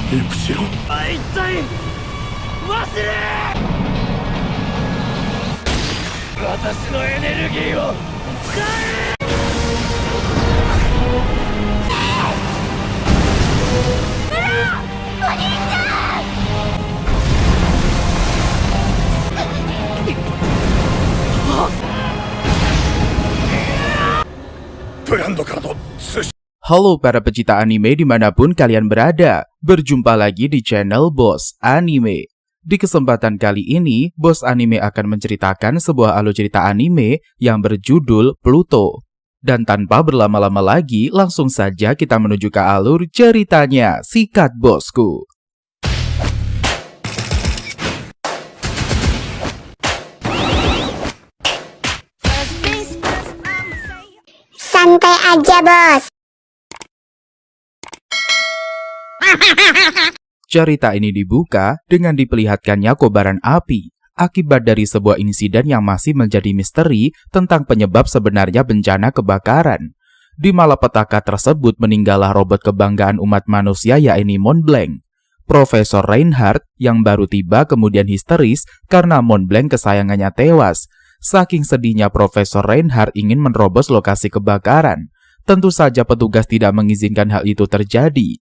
リープしろ。一体忘れ私のエネルギーを使え。お兄ちゃん。ブランドからの通信。 Halo para pecinta anime dimanapun kalian berada, berjumpa lagi di channel Boss Anime. Di kesempatan kali ini, Boss Anime akan menceritakan sebuah alur cerita anime yang berjudul Pluto. Dan tanpa berlama-lama lagi, langsung saja kita menuju ke alur ceritanya. Sikat bosku. Santai aja, bos. Cerita ini dibuka dengan diperlihatkannya kobaran api akibat dari sebuah insiden yang masih menjadi misteri tentang penyebab sebenarnya bencana kebakaran. Di malapetaka tersebut meninggallah robot kebanggaan umat manusia yaitu Montblanc. Profesor Reinhardt yang baru tiba kemudian histeris karena Montblanc kesayangannya tewas. Saking sedihnya Profesor Reinhardt ingin menerobos lokasi kebakaran. Tentu saja petugas tidak mengizinkan hal itu terjadi.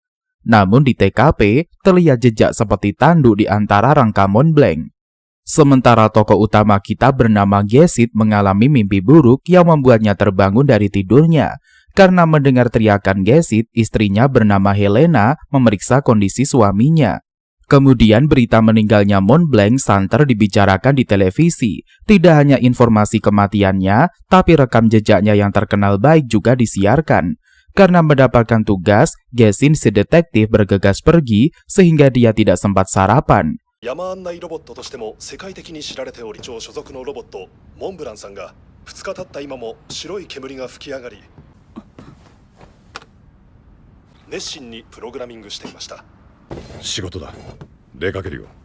Namun di TKP terlihat jejak seperti tanduk di antara rangka Montblanc. Sementara tokoh utama kita bernama Gesit mengalami mimpi buruk yang membuatnya terbangun dari tidurnya. Karena mendengar teriakan Gesit, istrinya bernama Helena memeriksa kondisi suaminya. Kemudian berita meninggalnya Montblanc santer dibicarakan di televisi. Tidak hanya informasi kematiannya, tapi rekam jejaknya yang terkenal baik juga disiarkan. Karena mendapatkan tugas, Gesit si detektif bergegas pergi sehingga dia tidak sempat sarapan. 山案内ロボットとしても世界的に知られており、超所属のロボットモンブランさんが2日経った今も白い煙が吹き上がり、熱心にプログラミングしていました。仕事だ。出かけるよ。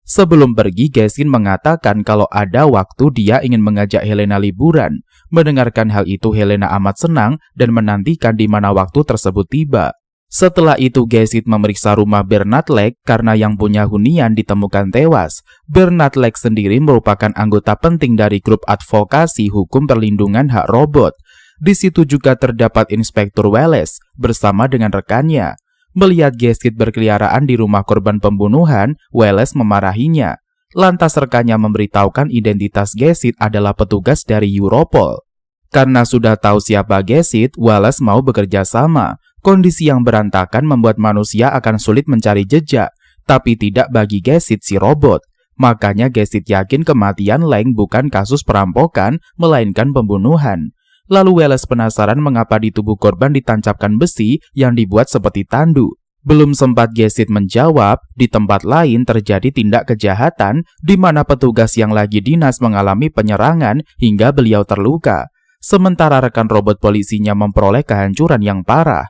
Sebelum pergi, Gesit mengatakan kalau ada waktu dia ingin mengajak Helena liburan. Mendengarkan hal itu, Helena amat senang dan menantikan di mana waktu tersebut tiba. Setelah itu, Gesit memeriksa rumah Bernard Lake karena yang punya hunian ditemukan tewas. Bernard Lake sendiri merupakan anggota penting dari grup advokasi hukum perlindungan hak robot. Di situ juga terdapat Inspektur Wallace bersama dengan rekannya. Melihat Gesit berkeliaran di rumah korban pembunuhan, Wallace memarahinya. Lantas rekannya memberitahukan identitas Gesit adalah petugas dari Europol. Karena sudah tahu siapa Gesit, Wallace mau bekerja sama. Kondisi yang berantakan membuat manusia akan sulit mencari jejak, tapi tidak bagi Gesit si robot. Makanya Gesit yakin kematian Leng bukan kasus perampokan, melainkan pembunuhan. Lalu Wallace penasaran mengapa di tubuh korban ditancapkan besi yang dibuat seperti tanduk. Belum sempat Gesit menjawab, di tempat lain terjadi tindak kejahatan di mana petugas yang lagi dinas mengalami penyerangan hingga beliau terluka. Sementara rekan robot polisinya memperoleh kehancuran yang parah.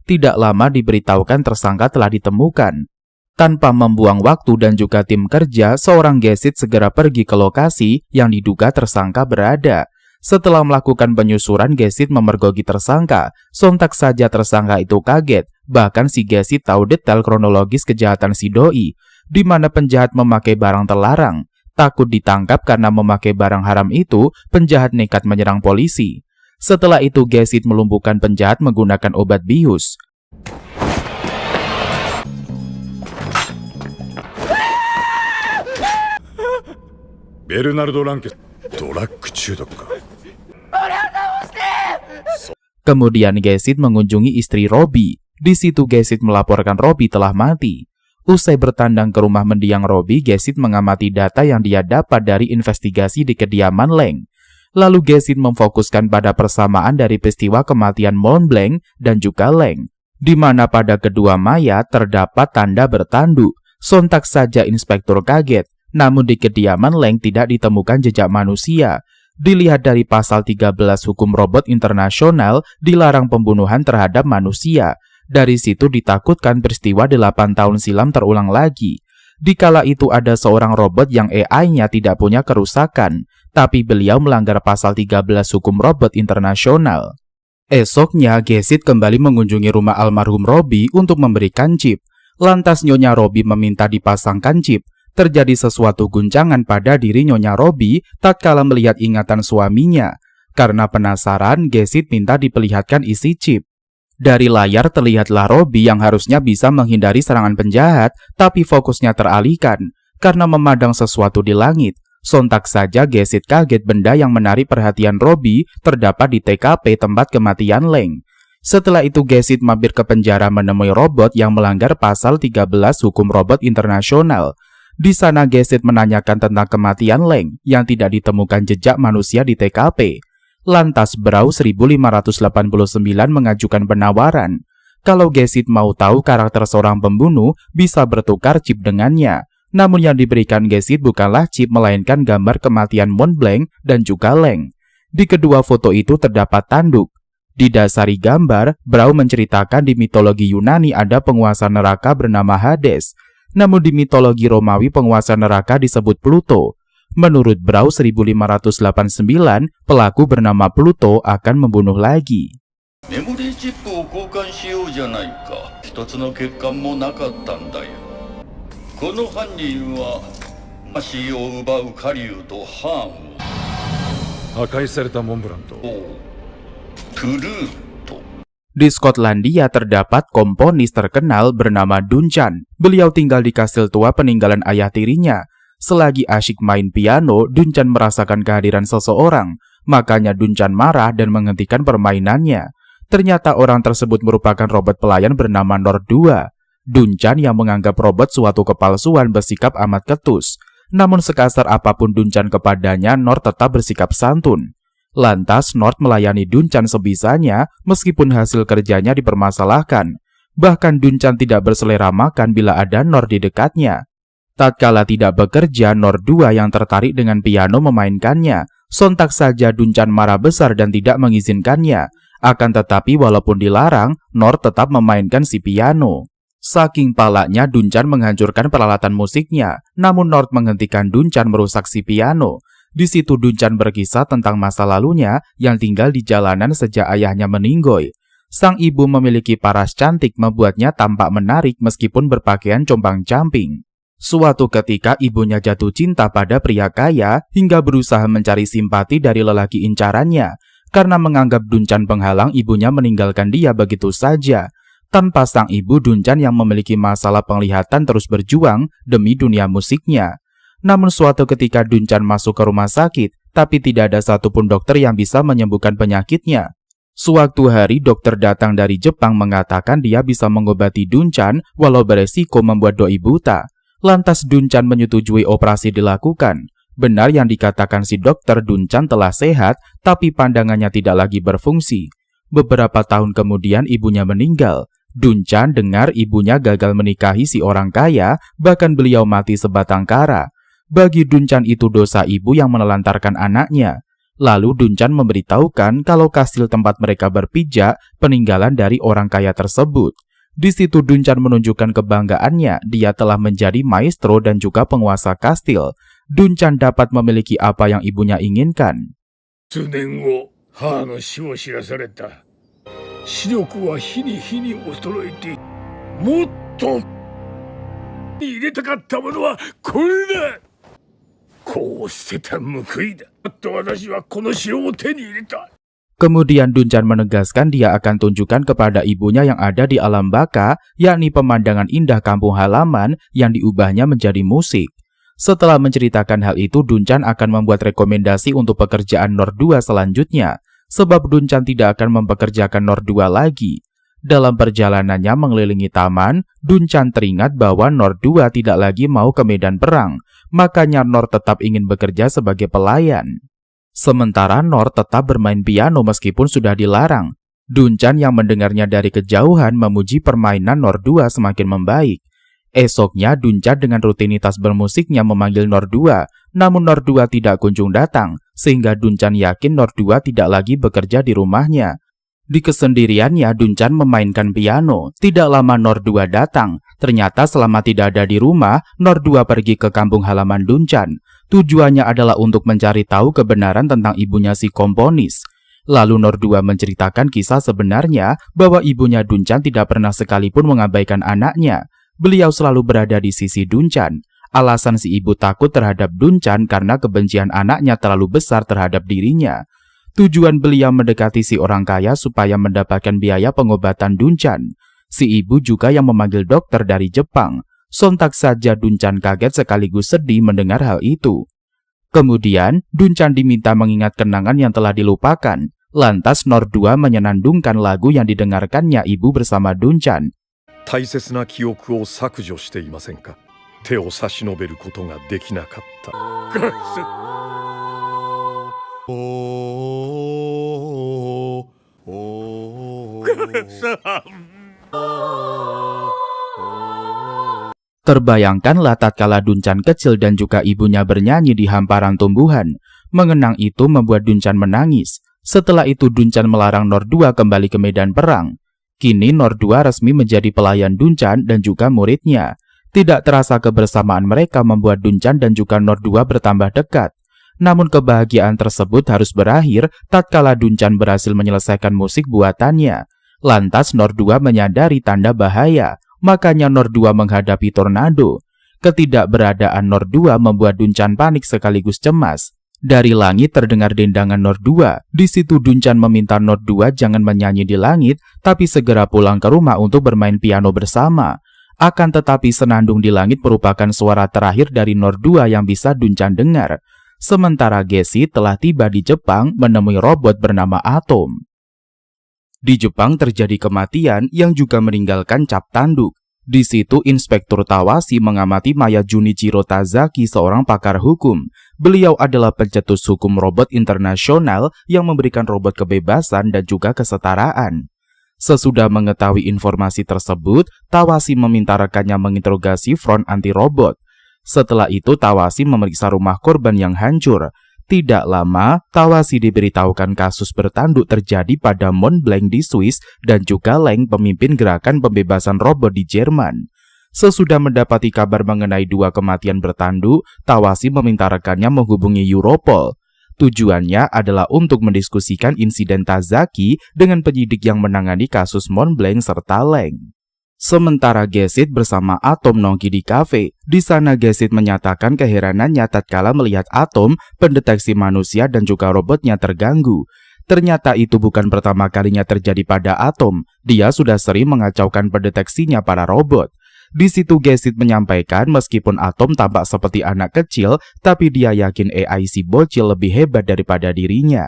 Tidak lama diberitahukan tersangka telah ditemukan. Tanpa membuang waktu dan juga tim kerja, seorang Gesit segera pergi ke lokasi yang diduga tersangka berada. Setelah melakukan penyusuran, Gesit memergoki tersangka. Sontak saja tersangka itu kaget. Bahkan si Gesit tahu detail kronologis kejahatan si doi, di mana penjahat memakai barang terlarang. Takut ditangkap karena memakai barang haram itu, penjahat nekat menyerang polisi. Setelah itu Gesit melumpuhkan penjahat menggunakan obat bius. Bernardo Lancaster ドラッグ中毒か。 Kemudian Gesit mengunjungi istri Robbie. Di situ Gesit melaporkan Robbie telah mati. Usai bertandang ke rumah mendiang Robbie, Gesit mengamati data yang dia dapat dari investigasi di kediaman Leng. Lalu Gesit memfokuskan pada persamaan dari peristiwa kematian Montblanc dan juga Leng, di mana pada kedua mayat terdapat tanda bertanduk. Sontak saja Inspektur kaget, namun di kediaman Leng tidak ditemukan jejak manusia. Dilihat dari pasal 13 hukum robot internasional, dilarang pembunuhan terhadap manusia. Dari situ ditakutkan peristiwa 8 tahun silam terulang lagi. Dikala itu ada seorang robot yang AI-nya tidak punya kerusakan, tapi beliau melanggar pasal 13 hukum robot internasional. Esoknya, Gesit kembali mengunjungi rumah almarhum Robbie untuk memberikan chip. Lantas Nyonya Robby meminta dipasangkan chip. Terjadi sesuatu guncangan pada diri Nyonya Robby tatkala melihat ingatan suaminya. Karena penasaran, Gesit minta diperlihatkan isi chip. Dari layar terlihatlah Robby yang harusnya bisa menghindari serangan penjahat, tapi fokusnya teralihkan karena memandang sesuatu di langit. Sontak saja Gesit kaget benda yang menarik perhatian Robby terdapat di TKP tempat kematian Leng. Setelah itu Gesit mampir ke penjara menemui robot yang melanggar pasal 13 Hukum Robot Internasional. Di sana Gesit menanyakan tentang kematian Leng yang tidak ditemukan jejak manusia di TKP. Lantas Brau 1589 mengajukan penawaran. Kalau Gesit mau tahu karakter seorang pembunuh, bisa bertukar chip dengannya. Namun yang diberikan Gesit bukanlah chip melainkan gambar kematian Mont Blanc dan juga Leng. Di kedua foto itu terdapat tanduk. Didasari gambar, Brau menceritakan di mitologi Yunani ada penguasa neraka bernama Hades. Namun di mitologi Romawi penguasa neraka disebut Pluto. Menurut Brau 1589, pelaku bernama Pluto akan membunuh lagi. メモリーチップを交換しようじゃないか。一つの欠陥もなかったんだよ。この犯人は魂を奪う狩人とハーンを破壊されたモンブランとトゥルート。 Di Skotlandia terdapat komponis terkenal bernama Duncan. Beliau tinggal di kastil tua peninggalan ayah tirinya. Selagi asyik main piano, Duncan merasakan kehadiran seseorang. Makanya Duncan marah dan menghentikan permainannya. Ternyata orang tersebut merupakan robot pelayan bernama Nord 2. Duncan yang menganggap robot suatu kepalsuan bersikap amat ketus. Namun sekasar apapun Duncan kepadanya, Nord tetap bersikap santun. Lantas Nord melayani Duncan sebisanya meskipun hasil kerjanya dipermasalahkan. Bahkan Duncan tidak berselera makan bila ada Nord di dekatnya. Tatkala tidak bekerja, Nord 2 yang tertarik dengan piano memainkannya. Sontak saja Duncan marah besar dan tidak mengizinkannya. Akan tetapi walaupun dilarang, Nord tetap memainkan si piano. Saking palaknya Duncan menghancurkan peralatan musiknya, namun Nord menghentikan Duncan merusak si piano. Di situ Duncan berkisah tentang masa lalunya yang tinggal di jalanan sejak ayahnya meninggoy. Sang ibu memiliki paras cantik membuatnya tampak menarik meskipun berpakaian compang-camping. Suatu ketika ibunya jatuh cinta pada pria kaya hingga berusaha mencari simpati dari lelaki incarannya. Karena menganggap Duncan penghalang, ibunya meninggalkan dia begitu saja. Tanpa sang ibu, Duncan yang memiliki masalah penglihatan terus berjuang demi dunia musiknya. Namun suatu ketika Duncan masuk ke rumah sakit, tapi tidak ada satupun dokter yang bisa menyembuhkan penyakitnya. Suatu hari dokter datang dari Jepang mengatakan dia bisa mengobati Duncan walau beresiko membuat doi buta. Lantas Duncan menyetujui operasi dilakukan. Benar yang dikatakan si dokter, Duncan telah sehat, tapi pandangannya tidak lagi berfungsi. Beberapa tahun kemudian ibunya meninggal. Duncan dengar ibunya gagal menikahi si orang kaya, bahkan beliau mati sebatang kara. Bagi Duncan itu dosa ibu yang menelantarkan anaknya. Lalu Duncan memberitahukan kalau kastil tempat mereka berpijak peninggalan dari orang kaya tersebut. Di situ Duncan menunjukkan kebanggaannya, dia telah menjadi maestro dan juga penguasa kastil. Duncan dapat memiliki apa yang ibunya inginkan. 数年後母の死を知らされた。視力は日に日に衰えて、もっと入れたかったものはこれだ。こう捨てた報いだ。あと私はこの城を手に入れた。 Kemudian Duncan menegaskan dia akan tunjukkan kepada ibunya yang ada di alam baka, yakni pemandangan indah kampung halaman yang diubahnya menjadi musik. Setelah menceritakan hal itu, Duncan akan membuat rekomendasi untuk pekerjaan Nord 2 selanjutnya, sebab Duncan tidak akan mempekerjakan Nord 2 lagi. Dalam perjalanannya mengelilingi taman, Duncan teringat bahwa Nord 2 tidak lagi mau ke medan perang, makanya Nord tetap ingin bekerja sebagai pelayan. Sementara Nord tetap bermain piano meskipun sudah dilarang. Duncan yang mendengarnya dari kejauhan memuji permainan Nord 2 semakin membaik. Esoknya Duncan dengan rutinitas bermusiknya memanggil Nord 2, namun Nord 2 tidak kunjung datang, sehingga Duncan yakin Nord 2 tidak lagi bekerja di rumahnya. Di kesendiriannya Duncan memainkan piano. Tidak lama Nord 2 datang. Ternyata selama tidak ada di rumah, Nord 2 pergi ke kampung halaman Duncan. Tujuannya adalah untuk mencari tahu kebenaran tentang ibunya si komponis. Lalu Nord 2 menceritakan kisah sebenarnya bahwa ibunya Duncan tidak pernah sekalipun mengabaikan anaknya. beliau selalu berada di sisi Dunchan. Alasan si ibu takut terhadap Dunchan karena kebencian anaknya terlalu besar terhadap dirinya. Tujuan beliau mendekati si orang kaya supaya mendapatkan biaya pengobatan Dunchan. Si ibu juga yang memanggil dokter dari Jepang. Sontak saja Dunchan kaget sekaligus sedih mendengar hal itu. Kemudian, Dunchan diminta mengingat kenangan yang telah dilupakan. Lantas Nordua menyenandungkan lagu yang didengarkannya ibu bersama Dunchan. 大切な記憶を削除していませんか。手を差し伸べることができなかった。Terbayangkanlah tatkala Dunchan kecil dan juga ibunya bernyanyi di hamparan tumbuhan. Mengenang itu membuat Dunchan menangis. Setelah itu Dunchan melarang Nordua kembali ke medan perang. Kini Nordua resmi menjadi pelayan Dunchan dan juga muridnya. Tidak terasa kebersamaan mereka membuat Dunchan dan juga Nordua bertambah dekat. Namun kebahagiaan tersebut harus berakhir tatkala Dunchan berhasil menyelesaikan musik buatannya. Lantas Nordua menyadari tanda bahaya. Makanya Nordua menghadapi tornado. Ketidakberadaan Nordua membuat Dunchan panik sekaligus cemas. Dari langit terdengar dendangan Nordua. Di situ Dunchan meminta Nordua jangan menyanyi di langit, tapi segera pulang ke rumah untuk bermain piano bersama. Akan tetapi senandung di langit merupakan suara terakhir dari Nordua yang bisa Dunchan dengar. Sementara Gesit telah tiba di Jepang menemui robot bernama Atom. Di Jepang terjadi kematian yang juga meninggalkan cap tanduk. Di situ Inspektur Tawashi mengamati Maya Junichiro Tazaki, seorang pakar hukum. Beliau adalah pencetus hukum robot internasional yang memberikan robot kebebasan dan juga kesetaraan. Sesudah mengetahui informasi tersebut, Tawashi meminta rekannya menginterogasi front anti-robot. Setelah itu Tawashi memeriksa rumah korban yang hancur. Tidak lama, Tawashi diberitahukan kasus bertanduk terjadi pada Mont Blanc di Swiss dan juga Leng, pemimpin gerakan pembebasan robot di Jerman. Sesudah mendapati kabar mengenai 2 kematian bertanduk, Tawashi meminta rekannya menghubungi Europol. Tujuannya adalah untuk mendiskusikan insiden Tazaki dengan penyidik yang menangani kasus Mont Blanc serta Leng. Sementara Gesit bersama Atom nongki di kafe. Di sana Gesit menyatakan keheranannya tatkala melihat Atom, pendeteksi manusia dan juga robotnya terganggu. Ternyata itu bukan pertama kalinya terjadi pada Atom. Dia sudah sering mengacaukan pendeteksinya para robot. Di situ Gesit menyampaikan meskipun Atom tampak seperti anak kecil, tapi dia yakin AI si bocil lebih hebat daripada dirinya.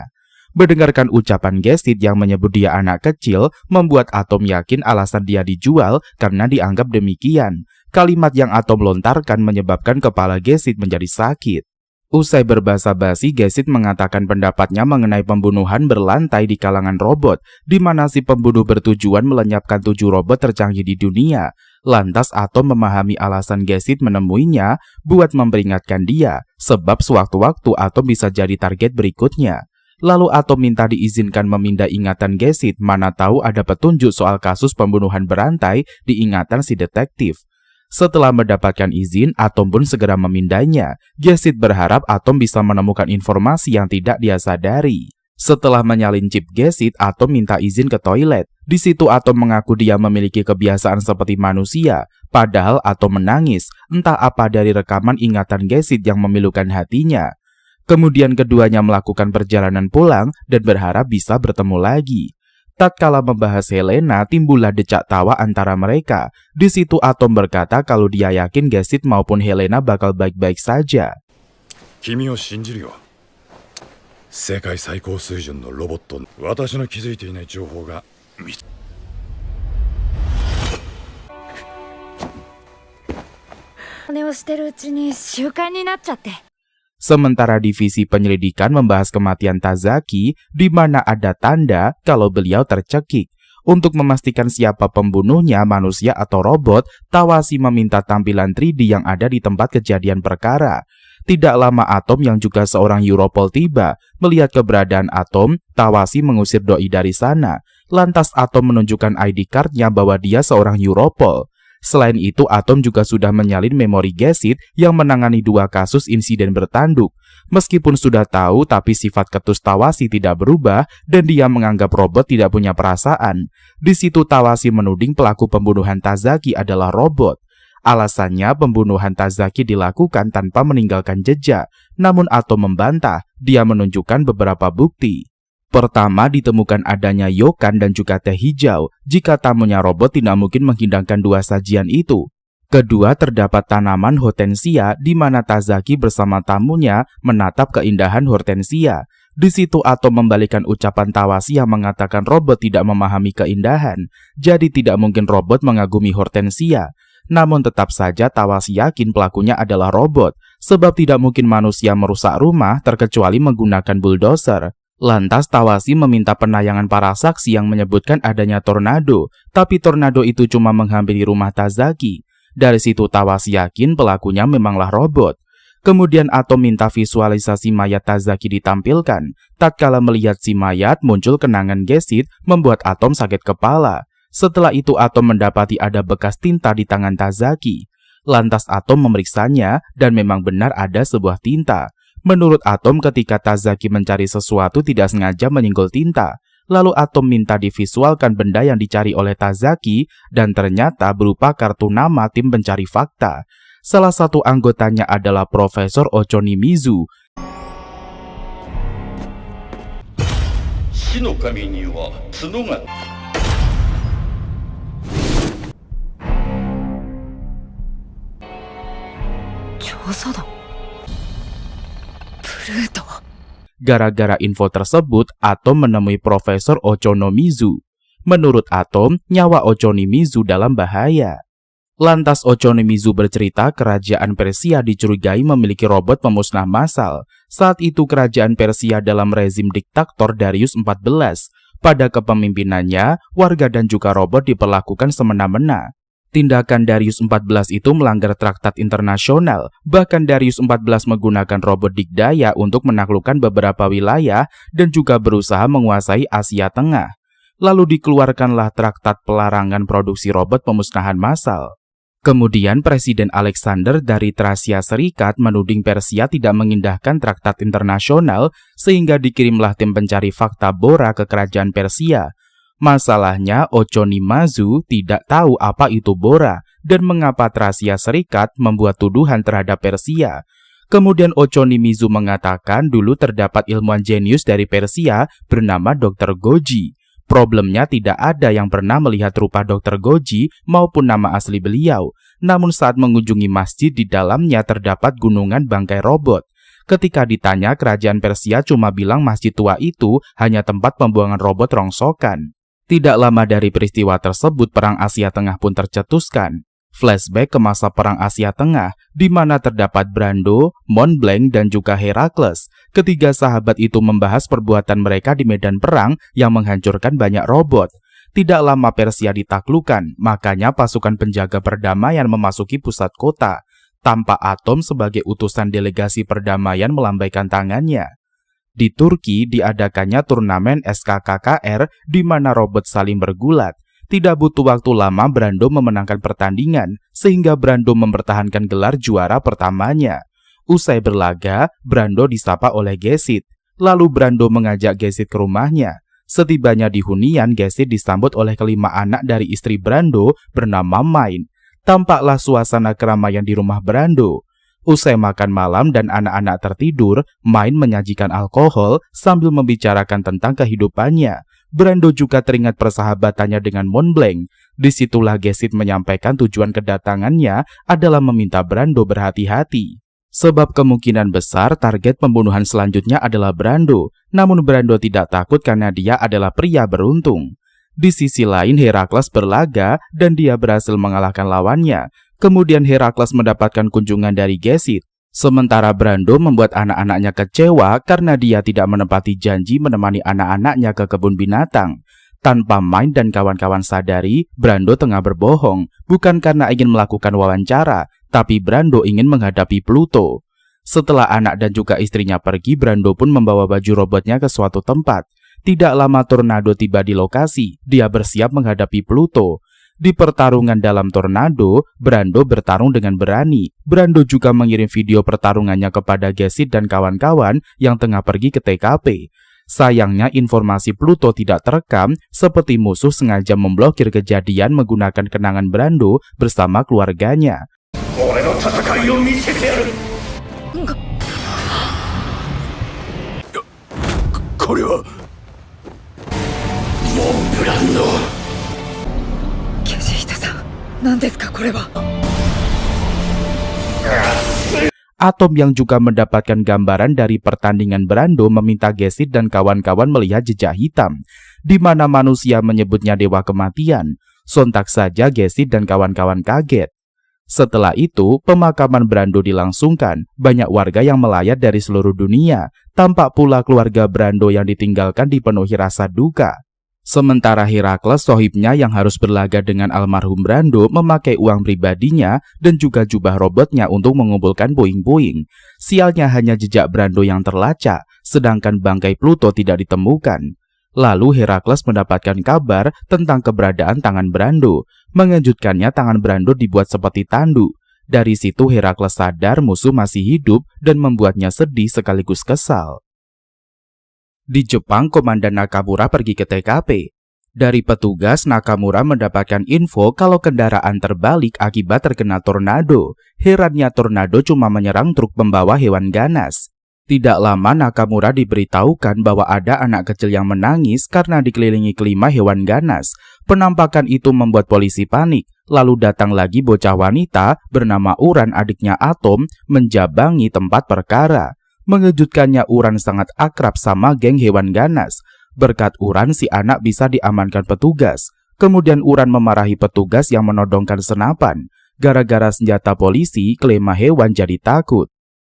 Mendengarkan ucapan Gesit yang menyebut dia anak kecil, membuat Atom yakin alasan dia dijual karena dianggap demikian. Kalimat yang Atom lontarkan menyebabkan kepala Gesit menjadi sakit. Usai berbasa-basi, Gesit mengatakan pendapatnya mengenai pembunuhan berlantai di kalangan robot, di mana si pembunuh bertujuan melenyapkan 7 robot tercanggih di dunia. Lantas Atom memahami alasan Gesit menemuinya buat memperingatkan dia, sebab sewaktu-waktu Atom bisa jadi target berikutnya. Lalu Atom minta diizinkan memindah ingatan Gesit, mana tahu ada petunjuk soal kasus pembunuhan berantai di ingatan si detektif. Setelah mendapatkan izin, Atom pun segera memindahnya. Gesit berharap Atom bisa menemukan informasi yang tidak dia sadari. Setelah menyalin chip Gesit, Atom minta izin ke toilet. Di situ Atom mengaku dia memiliki kebiasaan seperti manusia. Padahal Atom menangis, entah apa dari rekaman ingatan Gesit yang memilukan hatinya. Kemudian keduanya melakukan perjalanan pulang dan berharap bisa bertemu lagi. Tatkala membahas Helena, timbullah decak tawa antara mereka. Di situ Atom berkata kalau dia yakin Gesit maupun Helena bakal baik-baik saja. 君を信じるよ。世界最高水準のロボット、私の気づいていない情報が真似をしてるうちに習慣になっちゃって。 Sementara divisi penyelidikan membahas kematian Tazaki, di mana ada tanda kalau beliau tercekik. Untuk memastikan siapa pembunuhnya, manusia atau robot, Tawashi meminta tampilan 3D yang ada di tempat kejadian perkara. Tidak lama Atom yang juga seorang Europol tiba. Melihat keberadaan Atom, Tawashi mengusir doi dari sana. Lantas Atom menunjukkan ID card-nya bahwa dia seorang Europol. Selain itu, Atom juga sudah menyalin memori Gesit yang menangani 2 kasus insiden bertanduk. Meskipun sudah tahu, tapi sifat ketus Tawashi tidak berubah dan dia menganggap robot tidak punya perasaan. Di situ Tawashi menuding pelaku pembunuhan Tazaki adalah robot. Alasannya pembunuhan Tazaki dilakukan tanpa meninggalkan jejak, namun Atom membantah. Dia menunjukkan beberapa bukti. Pertama, ditemukan adanya yokan dan juga teh hijau. Jika tamunya robot tidak mungkin menghidangkan dua sajian itu. Kedua, terdapat tanaman hortensia di mana Tazaki bersama tamunya menatap keindahan hortensia. Di situ Atom membalikan ucapan Tawashi yang mengatakan robot tidak memahami keindahan, jadi tidak mungkin robot mengagumi hortensia. Namun tetap saja Tawashi yakin pelakunya adalah robot, sebab tidak mungkin manusia merusak rumah terkecuali menggunakan bulldozer. Lantas Tawashi meminta penayangan para saksi yang menyebutkan adanya tornado, tapi tornado itu cuma menghampiri rumah Tazaki. Dari situ Tawashi yakin pelakunya memanglah robot. Kemudian Atom minta visualisasi mayat Tazaki ditampilkan. Tatkala melihat si mayat, muncul kenangan gesit membuat Atom sakit kepala. Setelah itu Atom mendapati ada bekas tinta di tangan Tazaki. Lantas Atom memeriksanya dan memang benar ada sebuah tinta. Menurut Atom ketika Tazaki mencari sesuatu tidak sengaja menyenggol tinta. Lalu Atom minta divisualkan benda yang dicari oleh Tazaki dan ternyata berupa kartu nama tim pencari fakta. Salah satu anggotanya adalah Profesor Ochonimizu. 死の神には角が 調査団プルート。 Gara-gara info tersebut, Atom menemui Profesor Ochonomizu. Menurut Atom, nyawa Ochonomizu dalam bahaya. Lantas Ochonomizu bercerita kerajaan Persia dicurigai memiliki robot pemusnah massal. Saat itu kerajaan Persia dalam rezim diktator Darius XIV. Pada kepemimpinannya, warga dan juga robot diperlakukan semena-mena. Tindakan Darius XIV itu melanggar traktat internasional. Bahkan Darius XIV menggunakan robot dikdaya untuk menaklukkan beberapa wilayah dan juga berusaha menguasai Asia Tengah. Lalu dikeluarkanlah traktat pelarangan produksi robot pemusnahan massal. Kemudian Presiden Alexander dari Tracia Serikat menuding Persia tidak mengindahkan traktat internasional sehingga dikirimlah tim pencari fakta Bora ke kerajaan Persia. Masalahnya Ochonimazu tidak tahu apa itu Bora dan mengapa Tracia Serikat membuat tuduhan terhadap Persia. Kemudian Ochonimizu mengatakan dulu terdapat ilmuwan jenius dari Persia bernama Dr. Goji. Problemnya tidak ada yang pernah melihat rupa Dr. Goji maupun nama asli beliau. Namun saat mengunjungi masjid di dalamnya terdapat gunungan bangkai robot. Ketika ditanya, kerajaan Persia cuma bilang masjid tua itu hanya tempat pembuangan robot rongsokan. Tidak lama dari peristiwa tersebut, Perang Asia Tengah pun tercetuskan. Flashback ke masa Perang Asia Tengah, di mana terdapat Brando, Mont Blanc, dan juga Herakles. Ketiga sahabat itu membahas perbuatan mereka di medan perang yang menghancurkan banyak robot. Tidak lama Persia ditaklukkan, makanya pasukan penjaga perdamaian memasuki pusat kota. Tanpa Atom sebagai utusan delegasi perdamaian melambaikan tangannya. Di Turki diadakannya turnamen SKKKR di mana robot saling bergulat. Tidak butuh waktu lama Brando memenangkan pertandingan sehingga Brando mempertahankan gelar juara pertamanya. Usai berlaga, Brando disapa oleh Gesit. Lalu Brando mengajak Gesit ke rumahnya. Setibanya di hunian, Gesit disambut oleh kelima anak dari istri Brando bernama Main. Tampaklah suasana keramaian di rumah Brando. Usai makan malam dan anak-anak tertidur, Main menyajikan alkohol sambil membicarakan tentang kehidupannya. Brando juga teringat persahabatannya dengan Mont Blanc. Disitulah Gesit menyampaikan tujuan kedatangannya adalah meminta Brando berhati-hati. Sebab kemungkinan besar target pembunuhan selanjutnya adalah Brando. Namun Brando tidak takut karena dia adalah pria beruntung. Di sisi lain Herakles berlaga dan dia berhasil mengalahkan lawannya. Kemudian Herakles mendapatkan kunjungan dari Gesit. Sementara Brando membuat anak-anaknya kecewa karena dia tidak menepati janji menemani anak-anaknya ke kebun binatang. Tanpa Main dan kawan-kawan sadari, Brando tengah berbohong, bukan karena ingin melakukan wawancara, tapi Brando ingin menghadapi Pluto. Setelah anak dan juga istrinya pergi, Brando pun membawa baju robotnya ke suatu tempat. Tidak lama tornado tiba di lokasi, dia bersiap menghadapi Pluto. Di pertarungan dalam tornado, Brando bertarung dengan berani. Brando juga mengirim video pertarungannya kepada Gesit dan kawan-kawan yang tengah pergi ke TKP. Sayangnya informasi Pluto tidak terekam, seperti musuh sengaja memblokir kejadian menggunakan kenangan Brando bersama keluarganya. 俺の戦いを見せてやる。これはモンブランの。キュジヒタさん、何ですかこれは。Atom yang juga mendapatkan gambaran dari pertandingan Brando meminta Gesit dan kawan-kawan melihat jejak hitam, di mana manusia menyebutnya dewa kematian. Sontak saja Gesit dan kawan-kawan kaget. Setelah itu, pemakaman Brando dilangsungkan. Banyak warga yang melayat dari seluruh dunia. Tampak pula keluarga Brando yang ditinggalkan dipenuhi rasa duka. Sementara Herakles, sohibnya yang harus berlaga dengan almarhum Brando, memakai uang pribadinya dan juga jubah robotnya untuk mengumpulkan puing-puing. Sialnya hanya jejak Brando yang terlacak, sedangkan bangkai Pluto tidak ditemukan. Lalu Herakles mendapatkan kabar tentang keberadaan tangan Brando. Mengejutkannya, tangan Brando dibuat seperti tanduk. Dari situ Herakles sadar musuh masih hidup dan membuatnya sedih sekaligus kesal. Di Jepang, Komandan Nakamura pergi ke TKP. Dari petugas, Nakamura mendapatkan info kalau kendaraan terbalik akibat terkena tornado. Herannya, tornado cuma menyerang truk pembawa hewan ganas. Tidak lama Nakamura diberitahukan bahwa ada anak kecil yang menangis karena dikelilingi kelima hewan ganas. Penampakan itu membuat polisi panik. Lalu datang lagi bocah wanita bernama Uran, adiknya Atom, menjabangi tempat perkara. Mengejutkannya, Uran sangat akrab sama geng hewan ganas. Berkat Uran, si anak bisa diamankan petugas. Kemudian Uran memarahi petugas yang menodongkan senapan. Gara-gara senjata polisi, kelima hewan jadi takut.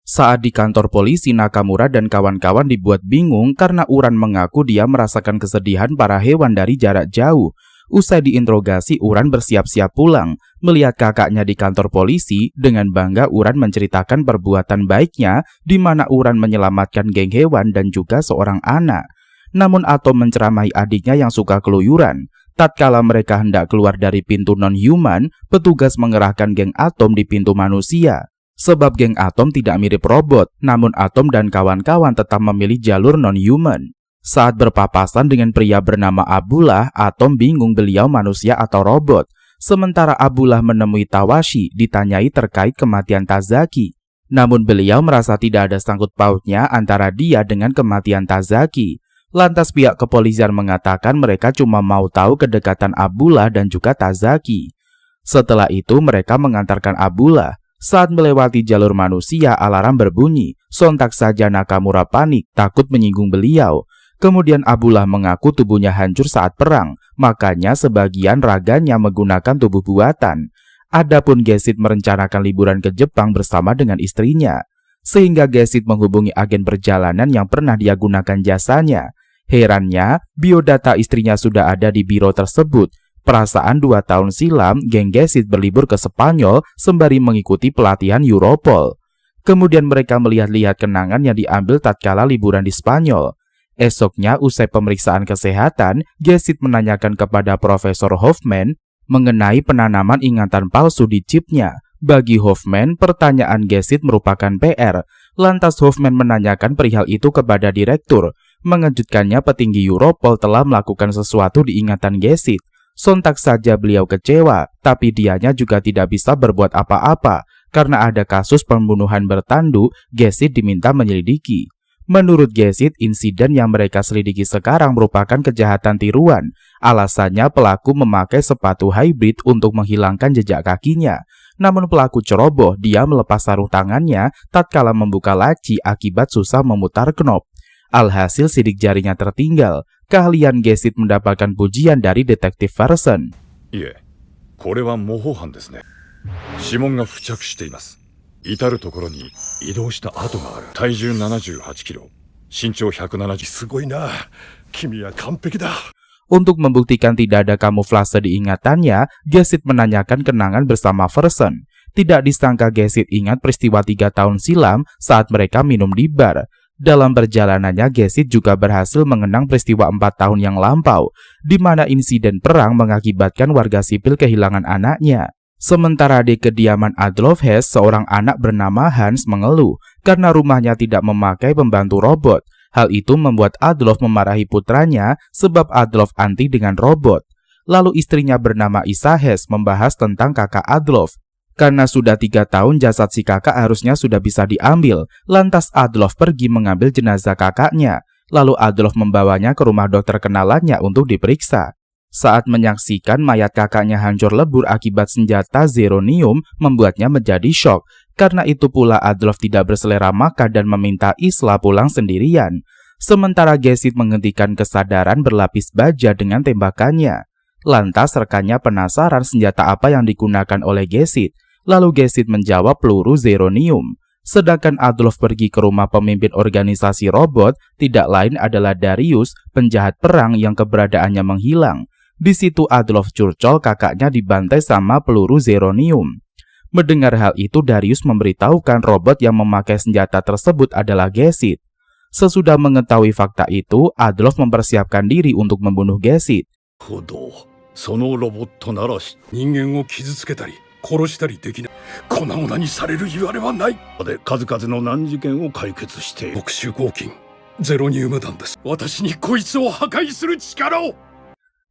Saat di kantor polisi, Nakamura dan kawan-kawan dibuat bingung karena Uran mengaku dia merasakan kesedihan para hewan dari jarak jauh. Usai diinterogasi, Uran bersiap-siap pulang. Melihat kakaknya di kantor polisi, dengan bangga Uran menceritakan perbuatan baiknya di mana Uran menyelamatkan geng hewan dan juga seorang anak. Namun Atom menceramahi adiknya yang suka keluyuran. Tatkala mereka hendak keluar dari pintu non-human, petugas mengerahkan geng Atom di pintu manusia. Sebab geng Atom tidak mirip robot, namun Atom dan kawan-kawan tetap memilih jalur non-human. Saat berpapasan dengan pria bernama Abullah, Atom bingung beliau manusia atau robot. Sementara Abullah menemui Tawashi, ditanyai terkait kematian Tazaki. Namun beliau merasa tidak ada sangkut pautnya antara dia dengan kematian Tazaki. Lantas pihak kepolisian mengatakan mereka cuma mau tahu kedekatan Abullah dan juga Tazaki. Setelah itu mereka mengantarkan Abullah. Saat melewati jalur manusia, alarm berbunyi. Sontak saja Nakamura panik, takut menyinggung beliau. Kemudian Abullah mengaku tubuhnya hancur saat perang, makanya sebagian raganya menggunakan tubuh buatan. Adapun Gesit merencanakan liburan ke Jepang bersama dengan istrinya. Sehingga Gesit menghubungi agen perjalanan yang pernah dia gunakan jasanya. Herannya, biodata istrinya sudah ada di biro tersebut. Perasaan 2 tahun silam, geng Gesit berlibur ke Spanyol sembari mengikuti pelatihan Europol. Kemudian mereka melihat-lihat kenangan yang diambil tatkala liburan di Spanyol. Esoknya, usai pemeriksaan kesehatan, Gesit menanyakan kepada Profesor Hoffman mengenai penanaman ingatan palsu di chipnya. Bagi Hoffman, pertanyaan Gesit merupakan PR. Lantas Hoffman menanyakan perihal itu kepada direktur. Mengejutkannya, petinggi Europol telah melakukan sesuatu di ingatan Gesit. Sontak saja beliau kecewa, tapi dianya juga tidak bisa berbuat apa-apa. Karena ada kasus pembunuhan bertandu, Gesit diminta menyelidiki. Menurut Gesit, insiden yang mereka selidiki sekarang merupakan kejahatan tiruan. Alasannya pelaku memakai sepatu hybrid untuk menghilangkan jejak kakinya. Namun pelaku ceroboh, dia melepas sarung tangannya tatkala membuka laci akibat susah memutar knop. Alhasil sidik jarinya tertinggal. Keahlian Gesit mendapatkan pujian dari detektif Fersen. いえ、これは模倣犯ですね。指紋が付着しています。至るところに移動した跡がある。体重78キロ、身長170。すごいな。君は完璧だ。 Untuk membuktikan tidak ada kamuflase di ingatannya, Gesit menanyakan kenangan bersama Fersen. Tidak disangka Gesit ingat peristiwa 3 tahun silam saat mereka minum di bar. Dalam perjalanannya, Gesit juga berhasil mengenang peristiwa 4 tahun yang lampau, di mana insiden perang mengakibatkan warga sipil kehilangan anaknya. Sementara di kediaman Adolf Hess, seorang anak bernama Hans mengeluh karena rumahnya tidak memakai pembantu robot. Hal itu membuat Adolf memarahi putranya sebab Adolf anti dengan robot. Lalu istrinya bernama Isa Hess membahas tentang kakak Adolf. Karena sudah 3 tahun jasad si kakak harusnya sudah bisa diambil, lantas Adolf pergi mengambil jenazah kakaknya. Lalu Adolf membawanya ke rumah dokter kenalannya untuk diperiksa. Saat menyaksikan mayat kakaknya hancur lebur akibat senjata zeronium membuatnya menjadi syok. Karena itu pula Adolf tidak berselera makan dan meminta Isla pulang sendirian. Sementara Gesit menghentikan kesadaran berlapis baja dengan tembakannya. Lantas rekannya penasaran senjata apa yang digunakan oleh Gesit. Lalu Gesit menjawab peluru zeronium. Sedangkan Adolf pergi ke rumah pemimpin organisasi robot, tidak lain adalah Darius, penjahat perang yang keberadaannya menghilang. Di situ Adolf curcol kakaknya dibantai sama peluru zeronium. Mendengar hal itu, Darius memberitahukan robot yang memakai senjata tersebut adalah Gesit. Sesudah mengetahui fakta itu, Adolf mempersiapkan diri untuk membunuh Gesit. ほど、そのロボットなら人間を傷つけたり殺したりできない。粉々にされる言われはない。で数々の難事件を解決して特殊合金ゼロニウム弾です。私にこいつを破壊する力を。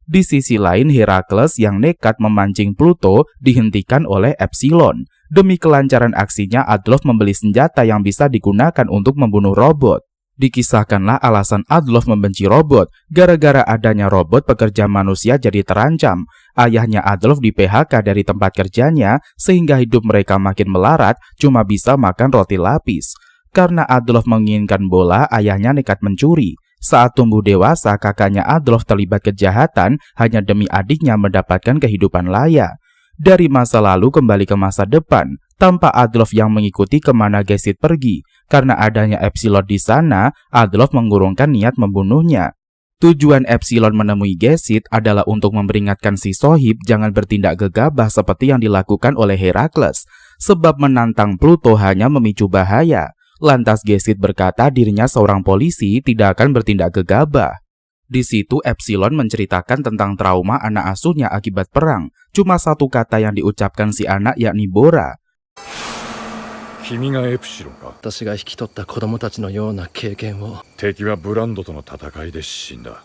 Di sisi lain, Herakles yang nekat memancing Pluto dihentikan oleh Epsilon. Demi kelancaran aksinya, Adolf membeli senjata yang bisa digunakan untuk membunuh robot. Dikisahkanlah alasan Adolf membenci robot. Gara-gara adanya robot, pekerja manusia jadi terancam. Ayahnya Adolf di PHK dari tempat kerjanya, sehingga hidup mereka makin melarat, cuma bisa makan roti lapis. Karena Adolf menginginkan bola, ayahnya nekat mencuri. Saat tumbuh dewasa, kakaknya Adolf terlibat kejahatan hanya demi adiknya mendapatkan kehidupan layak. Dari masa lalu kembali ke masa depan, tanpa Adolf yang mengikuti kemana Gesit pergi. Karena adanya Epsilon di sana, Adolf mengurungkan niat membunuhnya. Tujuan Epsilon menemui Gesit adalah untuk memperingatkan si Sohib jangan bertindak gegabah seperti yang dilakukan oleh Herakles, sebab menantang Pluto hanya memicu bahaya. Lantas Gesit berkata dirinya seorang polisi tidak akan bertindak gegabah. Di situ Epsilon menceritakan tentang trauma anak asuhnya akibat perang. Cuma satu kata yang diucapkan si anak yakni Bora. 君がエプシロンか。私が引き取った子供たちのような経験を。敵はブランドとの戦いで死んだ。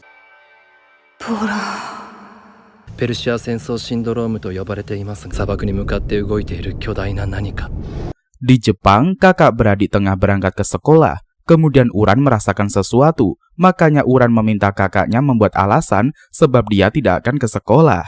ペルシア戦争シンドロームと呼ばれていますが、砂漠に向かって動いている巨大な何か。 Di Jepang, kakak beradik tengah berangkat ke sekolah. Kemudian Uran merasakan sesuatu, makanya Uran meminta kakaknya membuat alasan sebab dia tidak akan ke sekolah.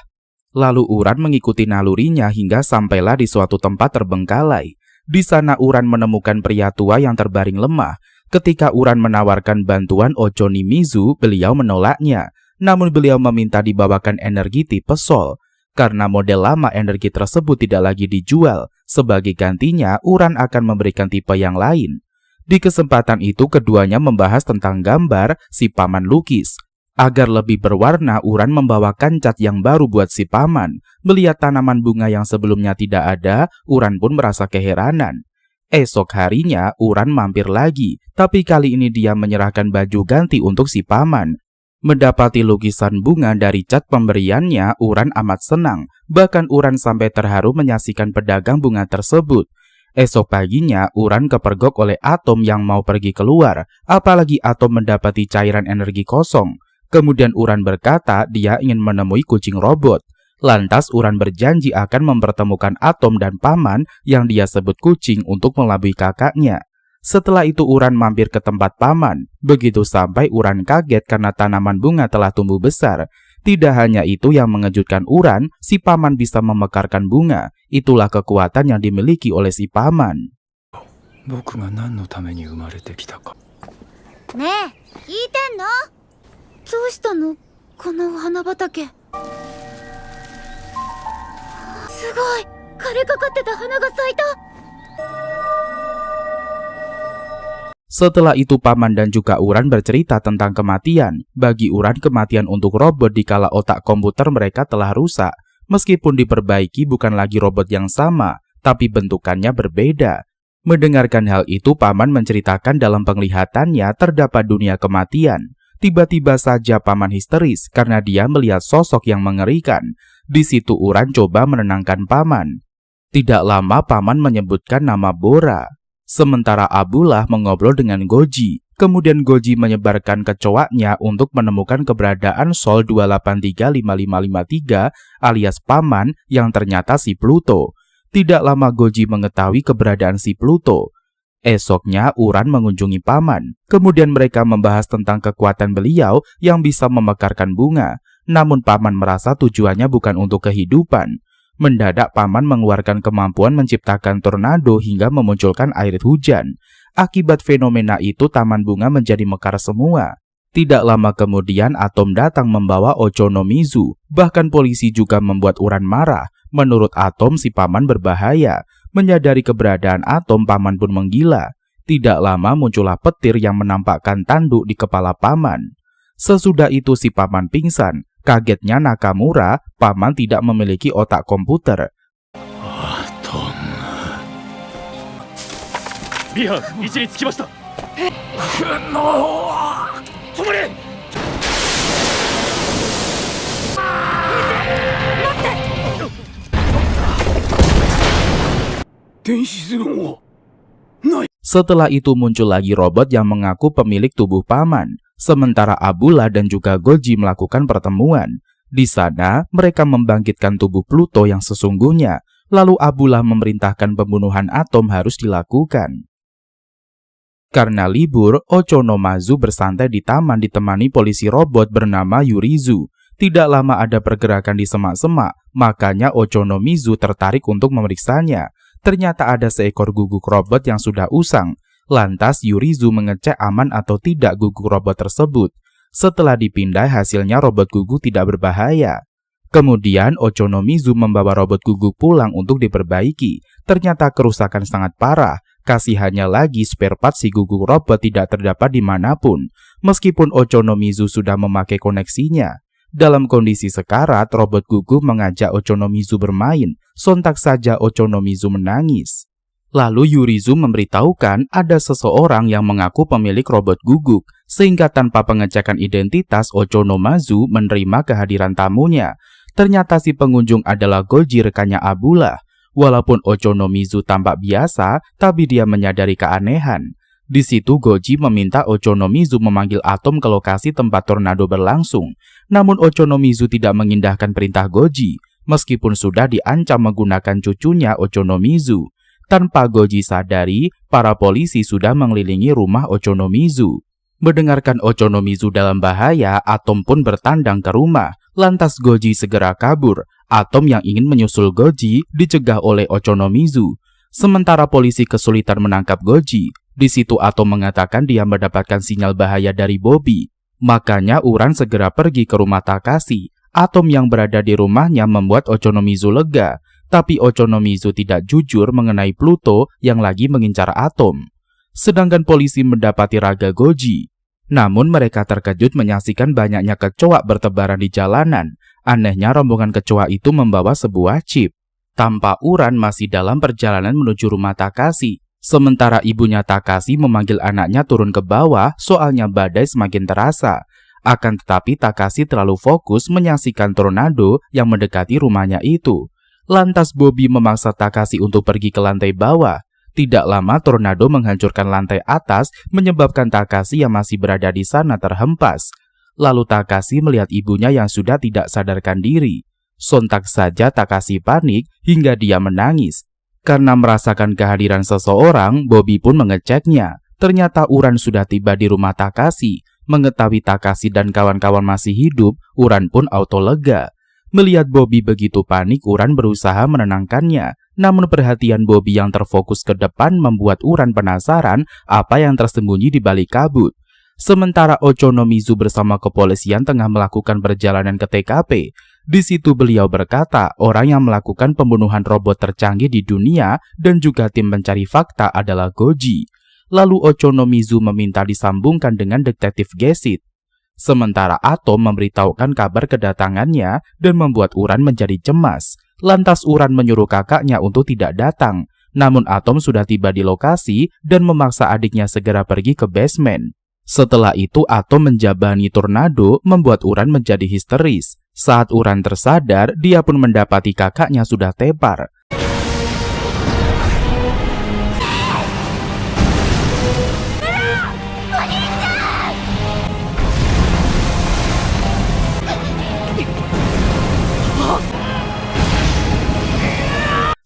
Lalu Uran mengikuti nalurinya hingga sampailah di suatu tempat terbengkalai. Di sana Uran menemukan pria tua yang terbaring lemah. Ketika Uran menawarkan bantuan Ochoni Mizu, beliau menolaknya. Namun beliau meminta dibawakan energi tipe Sol. Karena model lama energi tersebut tidak lagi dijual, sebagai gantinya Uran akan memberikan tipe yang lain. Di kesempatan itu keduanya membahas tentang gambar si paman lukis. Agar lebih berwarna, Uran membawakan cat yang baru buat si paman. Melihat tanaman bunga yang sebelumnya tidak ada, Uran pun merasa keheranan. Esok harinya, Uran mampir lagi, tapi kali ini dia menyerahkan baju ganti untuk si paman. Mendapati lukisan bunga dari cat pemberiannya, Uran amat senang. Bahkan Uran sampai terharu menyaksikan pedagang bunga tersebut. Esok paginya, Uran kepergok oleh Atom yang mau pergi keluar. Apalagi Atom mendapati cairan energi kosong. Kemudian Uran berkata dia ingin menemui kucing robot. Lantas Uran berjanji akan mempertemukan Atom dan paman yang dia sebut kucing untuk melabui kakaknya. Setelah itu Uran mampir ke tempat paman. Begitu sampai Uran kaget karena tanaman bunga telah tumbuh besar. Tidak hanya itu yang mengejutkan Uran, si paman bisa memekarkan bunga. Itulah kekuatan yang dimiliki oleh si paman. 僕が何のために生まれてきたか。ねえ、聞いてんの？どうしたの？この花畑。すごい！枯れかかってた花が咲いた。 Setelah itu paman dan juga Uran bercerita tentang kematian. Bagi Uran kematian untuk robot dikala otak komputer mereka telah rusak. Meskipun diperbaiki bukan lagi robot yang sama, tapi bentukannya berbeda. Mendengarkan hal itu paman menceritakan dalam penglihatannya terdapat dunia kematian. Tiba-tiba saja paman histeris karena dia melihat sosok yang mengerikan. Di situ Uran coba menenangkan paman. Tidak lama paman menyebutkan nama Bora. Sementara Abullah mengobrol dengan Goji. Kemudian Goji menyebarkan kecoaknya untuk menemukan keberadaan Sol 2835553 alias paman yang ternyata si Pluto. Tidak lama Goji mengetahui keberadaan si Pluto. Esoknya Uran mengunjungi paman. Kemudian mereka membahas tentang kekuatan beliau yang bisa memekarkan bunga. Namun paman merasa tujuannya bukan untuk kehidupan. Mendadak paman mengeluarkan kemampuan menciptakan tornado hingga memunculkan air hujan. Akibat fenomena itu taman bunga menjadi mekar semua. Tidak lama kemudian Atom datang membawa Ochonomizu. Bahkan polisi juga membuat Uran marah. Menurut Atom si paman berbahaya. Menyadari keberadaan Atom paman pun menggila. Tidak lama muncullah petir yang menampakkan tanduk di kepala paman. Sesudah itu si paman pingsan. Kagetnya Nakamura, paman tidak memiliki otak komputer. Atom. Bihan, 位置につきました。止まれ。Setelah itu muncul lagi robot yang mengaku pemilik tubuh paman. Sementara Abula dan juga Goji melakukan pertemuan. Di sana, mereka membangkitkan tubuh Pluto yang sesungguhnya. Lalu Abula memerintahkan pembunuhan Atom harus dilakukan. Karena libur, Ochonomizu bersantai di taman ditemani polisi robot bernama Yurizu. Tidak lama ada pergerakan di semak-semak, makanya Ochonomizu tertarik untuk memeriksanya. Ternyata ada seekor guguk robot yang sudah usang. Lantas Yurizu mengecek aman atau tidak guguk robot tersebut. Setelah dipindai hasilnya robot guguk tidak berbahaya. Kemudian Ochonomizu membawa robot guguk pulang untuk diperbaiki. Ternyata kerusakan sangat parah. Kasihannya lagi spare part si guguk robot tidak terdapat dimanapun. Meskipun Ochonomizu sudah memakai koneksinya. Dalam kondisi sekarat, robot guguk mengajak Ochonomizu bermain. Sontak saja Ochonomizu menangis. Lalu Yurizu memberitahukan ada seseorang yang mengaku pemilik robot guguk, sehingga tanpa pengecekan identitas Ochonomizu menerima kehadiran tamunya. Ternyata si pengunjung adalah Goji rekannya Abula. Walaupun Ochonomizu tampak biasa, tapi dia menyadari keanehan. Di situ Goji meminta Ochonomizu memanggil Atom ke lokasi tempat tornado berlangsung. Namun Ochonomizu tidak mengindahkan perintah Goji, meskipun sudah diancam menggunakan cucunya Ochonomizu. Tanpa Goji sadari, para polisi sudah mengelilingi rumah Ochonomizu. Mendengarkan Ochonomizu dalam bahaya, Atom pun bertandang ke rumah. Lantas Goji segera kabur. Atom yang ingin menyusul Goji dicegah oleh Ochonomizu. Sementara polisi kesulitan menangkap Goji. Di situ Atom mengatakan dia mendapatkan sinyal bahaya dari Bobby. Makanya Uran segera pergi ke rumah Takashi. Atom yang berada di rumahnya membuat Ochonomizu lega. Tapi Ochonomizu tidak jujur mengenai Pluto yang lagi mengincar Atom. Sedangkan polisi mendapati raga Goji. Namun mereka terkejut menyaksikan banyaknya kecoa bertebaran di jalanan. Anehnya rombongan kecoa itu membawa sebuah chip. Tampak Uran masih dalam perjalanan menuju rumah Takashi. Sementara ibunya Takashi memanggil anaknya turun ke bawah soalnya badai semakin terasa. Akan tetapi Takashi terlalu fokus menyaksikan tornado yang mendekati rumahnya itu. Lantas Bobby memaksa Takashi untuk pergi ke lantai bawah. Tidak lama tornado menghancurkan lantai atas menyebabkan Takashi yang masih berada di sana terhempas. Lalu Takashi melihat ibunya yang sudah tidak sadarkan diri. Sontak saja Takashi panik hingga dia menangis. Karena merasakan kehadiran seseorang, Bobby pun mengeceknya. Ternyata Uran sudah tiba di rumah Takashi. Mengetahui Takashi dan kawan-kawan masih hidup, Uran pun auto lega. Melihat Bobby begitu panik, Uran berusaha menenangkannya. Namun perhatian Bobby yang terfokus ke depan membuat Uran penasaran apa yang tersembunyi di balik kabut. Sementara Ochonomizu bersama kepolisian tengah melakukan perjalanan ke TKP. Di situ beliau berkata orang yang melakukan pembunuhan robot tercanggih di dunia dan juga tim pencari fakta adalah Goji. Lalu Ochonomizu meminta disambungkan dengan detektif Gesit. Sementara Atom memberitahukan kabar kedatangannya dan membuat Uran menjadi cemas. Lantas Uran menyuruh kakaknya untuk tidak datang. Namun Atom sudah tiba di lokasi dan memaksa adiknya segera pergi ke basement. Setelah itu Atom menjabani tornado membuat Uran menjadi histeris. Saat Uran tersadar, dia pun mendapati kakaknya sudah tepar.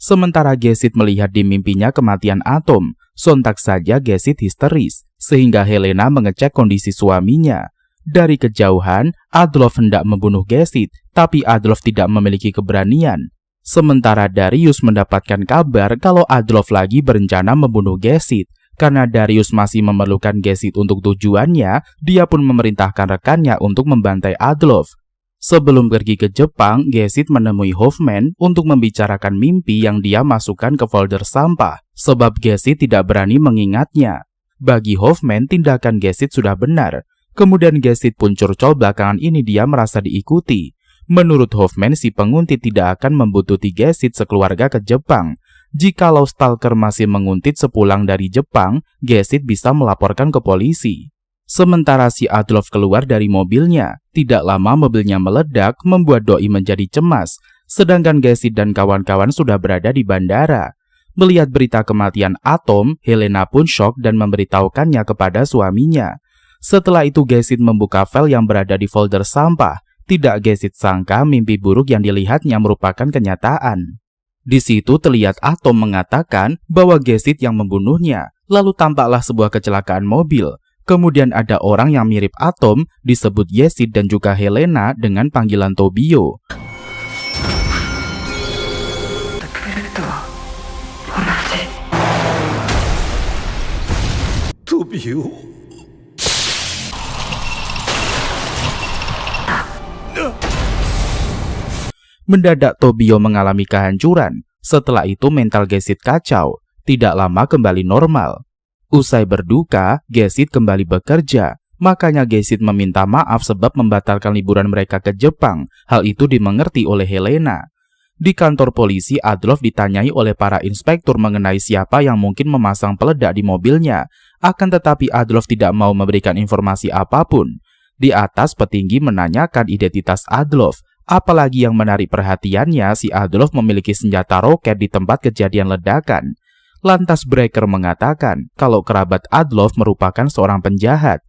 Sementara Gesit melihat di mimpinya kematian Atom, sontak saja Gesit histeris, sehingga Helena mengecek kondisi suaminya. Dari kejauhan, Adolf hendak membunuh Gesit, tapi Adolf tidak memiliki keberanian. Sementara Darius mendapatkan kabar kalau Adolf lagi berencana membunuh Gesit. Karena Darius masih memerlukan Gesit untuk tujuannya, dia pun memerintahkan rekannya untuk membantai Adolf. Sebelum pergi ke Jepang, Gesit menemui Hoffman untuk membicarakan mimpi yang dia masukkan ke folder sampah, sebab Gesit tidak berani mengingatnya. Bagi Hoffman, tindakan Gesit sudah benar. Kemudian Gesit pun curcol belakangan ini dia merasa diikuti. Menurut Hoffman, si penguntit tidak akan membuntuti Gesit sekeluarga ke Jepang. Jikalau stalker masih menguntit sepulang dari Jepang, Gesit bisa melaporkan ke polisi. Sementara si Adolf keluar dari mobilnya, tidak lama mobilnya meledak membuat Doi menjadi cemas, sedangkan Gesit dan kawan-kawan sudah berada di bandara. Melihat berita kematian Atom, Helena pun shock dan memberitahukannya kepada suaminya. Setelah itu Gesit membuka file yang berada di folder sampah. Tidak Gesit sangka mimpi buruk yang dilihatnya merupakan kenyataan. Di situ terlihat Atom mengatakan bahwa Gesit yang membunuhnya, lalu tampaklah sebuah kecelakaan mobil. Kemudian ada orang yang mirip Atom, disebut Gesit dan juga Helena dengan panggilan Tobio. Tobio. Mendadak Tobio mengalami kehancuran. Setelah itu mental Gesit kacau, tidak lama kembali normal. Usai berduka, Gesit kembali bekerja. Makanya Gesit meminta maaf sebab membatalkan liburan mereka ke Jepang. Hal itu dimengerti oleh Helena. Di kantor polisi, Adolf ditanyai oleh para inspektur mengenai siapa yang mungkin memasang peledak di mobilnya. Akan tetapi Adolf tidak mau memberikan informasi apapun. Di atas, petinggi menanyakan identitas Adolf. Apalagi yang menarik perhatiannya, si Adolf memiliki senjata roket di tempat kejadian ledakan. Lantas Breaker mengatakan kalau kerabat Adolf merupakan seorang penjahat.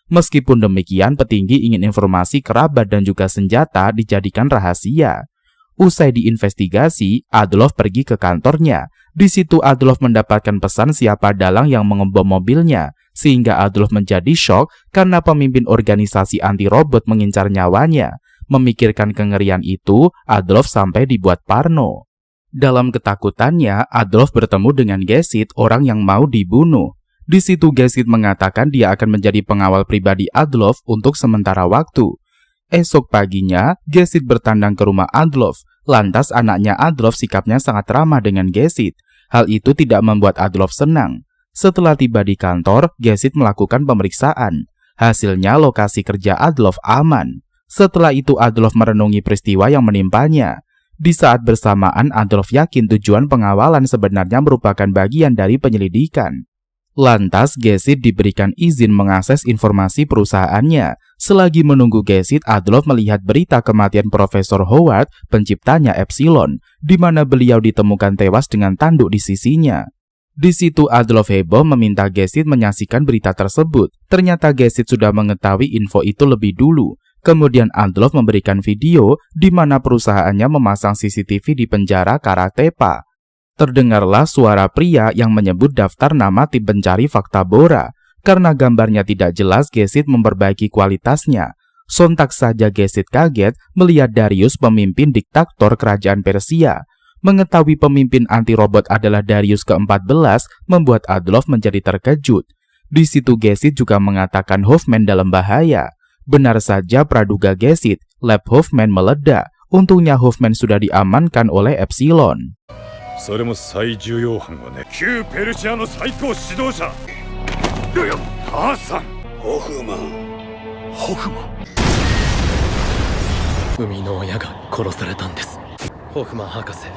Meskipun demikian, petinggi ingin informasi kerabat dan juga senjata dijadikan rahasia. Usai diinvestigasi, Adolf pergi ke kantornya. Di situ Adolf mendapatkan pesan siapa dalang yang mengebom mobilnya, sehingga Adolf menjadi shock karena pemimpin organisasi anti-robot mengincar nyawanya. Memikirkan kengerian itu, Adolf sampai dibuat parno. Dalam ketakutannya, Adolf bertemu dengan Gesit, orang yang mau dibunuh. Di situ Gesit mengatakan dia akan menjadi pengawal pribadi Adolf untuk sementara waktu. Esok paginya, Gesit bertandang ke rumah Adolf. Lantas anaknya Adolf sikapnya sangat ramah dengan Gesit. Hal itu tidak membuat Adolf senang. Setelah tiba di kantor, Gesit melakukan pemeriksaan. Hasilnya lokasi kerja Adolf aman. Setelah itu Adolf merenungi peristiwa yang menimpanya. Di saat bersamaan, Adolf yakin tujuan pengawalan sebenarnya merupakan bagian dari penyelidikan. Lantas, Gesit diberikan izin mengakses informasi perusahaannya. Selagi menunggu Gesit, Adolf melihat berita kematian Profesor Howard, penciptanya Epsilon, di mana beliau ditemukan tewas dengan tanduk di sisinya. Di situ Adolf heboh meminta Gesit menyaksikan berita tersebut. Ternyata Gesit sudah mengetahui info itu lebih dulu. Kemudian Adolf memberikan video di mana perusahaannya memasang CCTV di penjara Karatepa. Terdengarlah suara pria yang menyebut daftar nama tim pencari fakta Bora. Karena gambarnya tidak jelas, Gesit memperbaiki kualitasnya. Sontak saja Gesit kaget melihat Darius, pemimpin diktator kerajaan Persia. Mengetahui pemimpin anti-robot adalah Darius ke-14 membuat Adolf menjadi terkejut. Di situ Gesit juga mengatakan Hoffman dalam bahaya. Benar saja praduga Gesit, lab Hoffman meledak. Untungnya Hoffman sudah diamankan oleh Epsilon. それも最重要犯はね、旧ペルシアの最高指導者。母さん。ホフマン。ホフマン。生みの親が殺されたんです。ホフマン博士、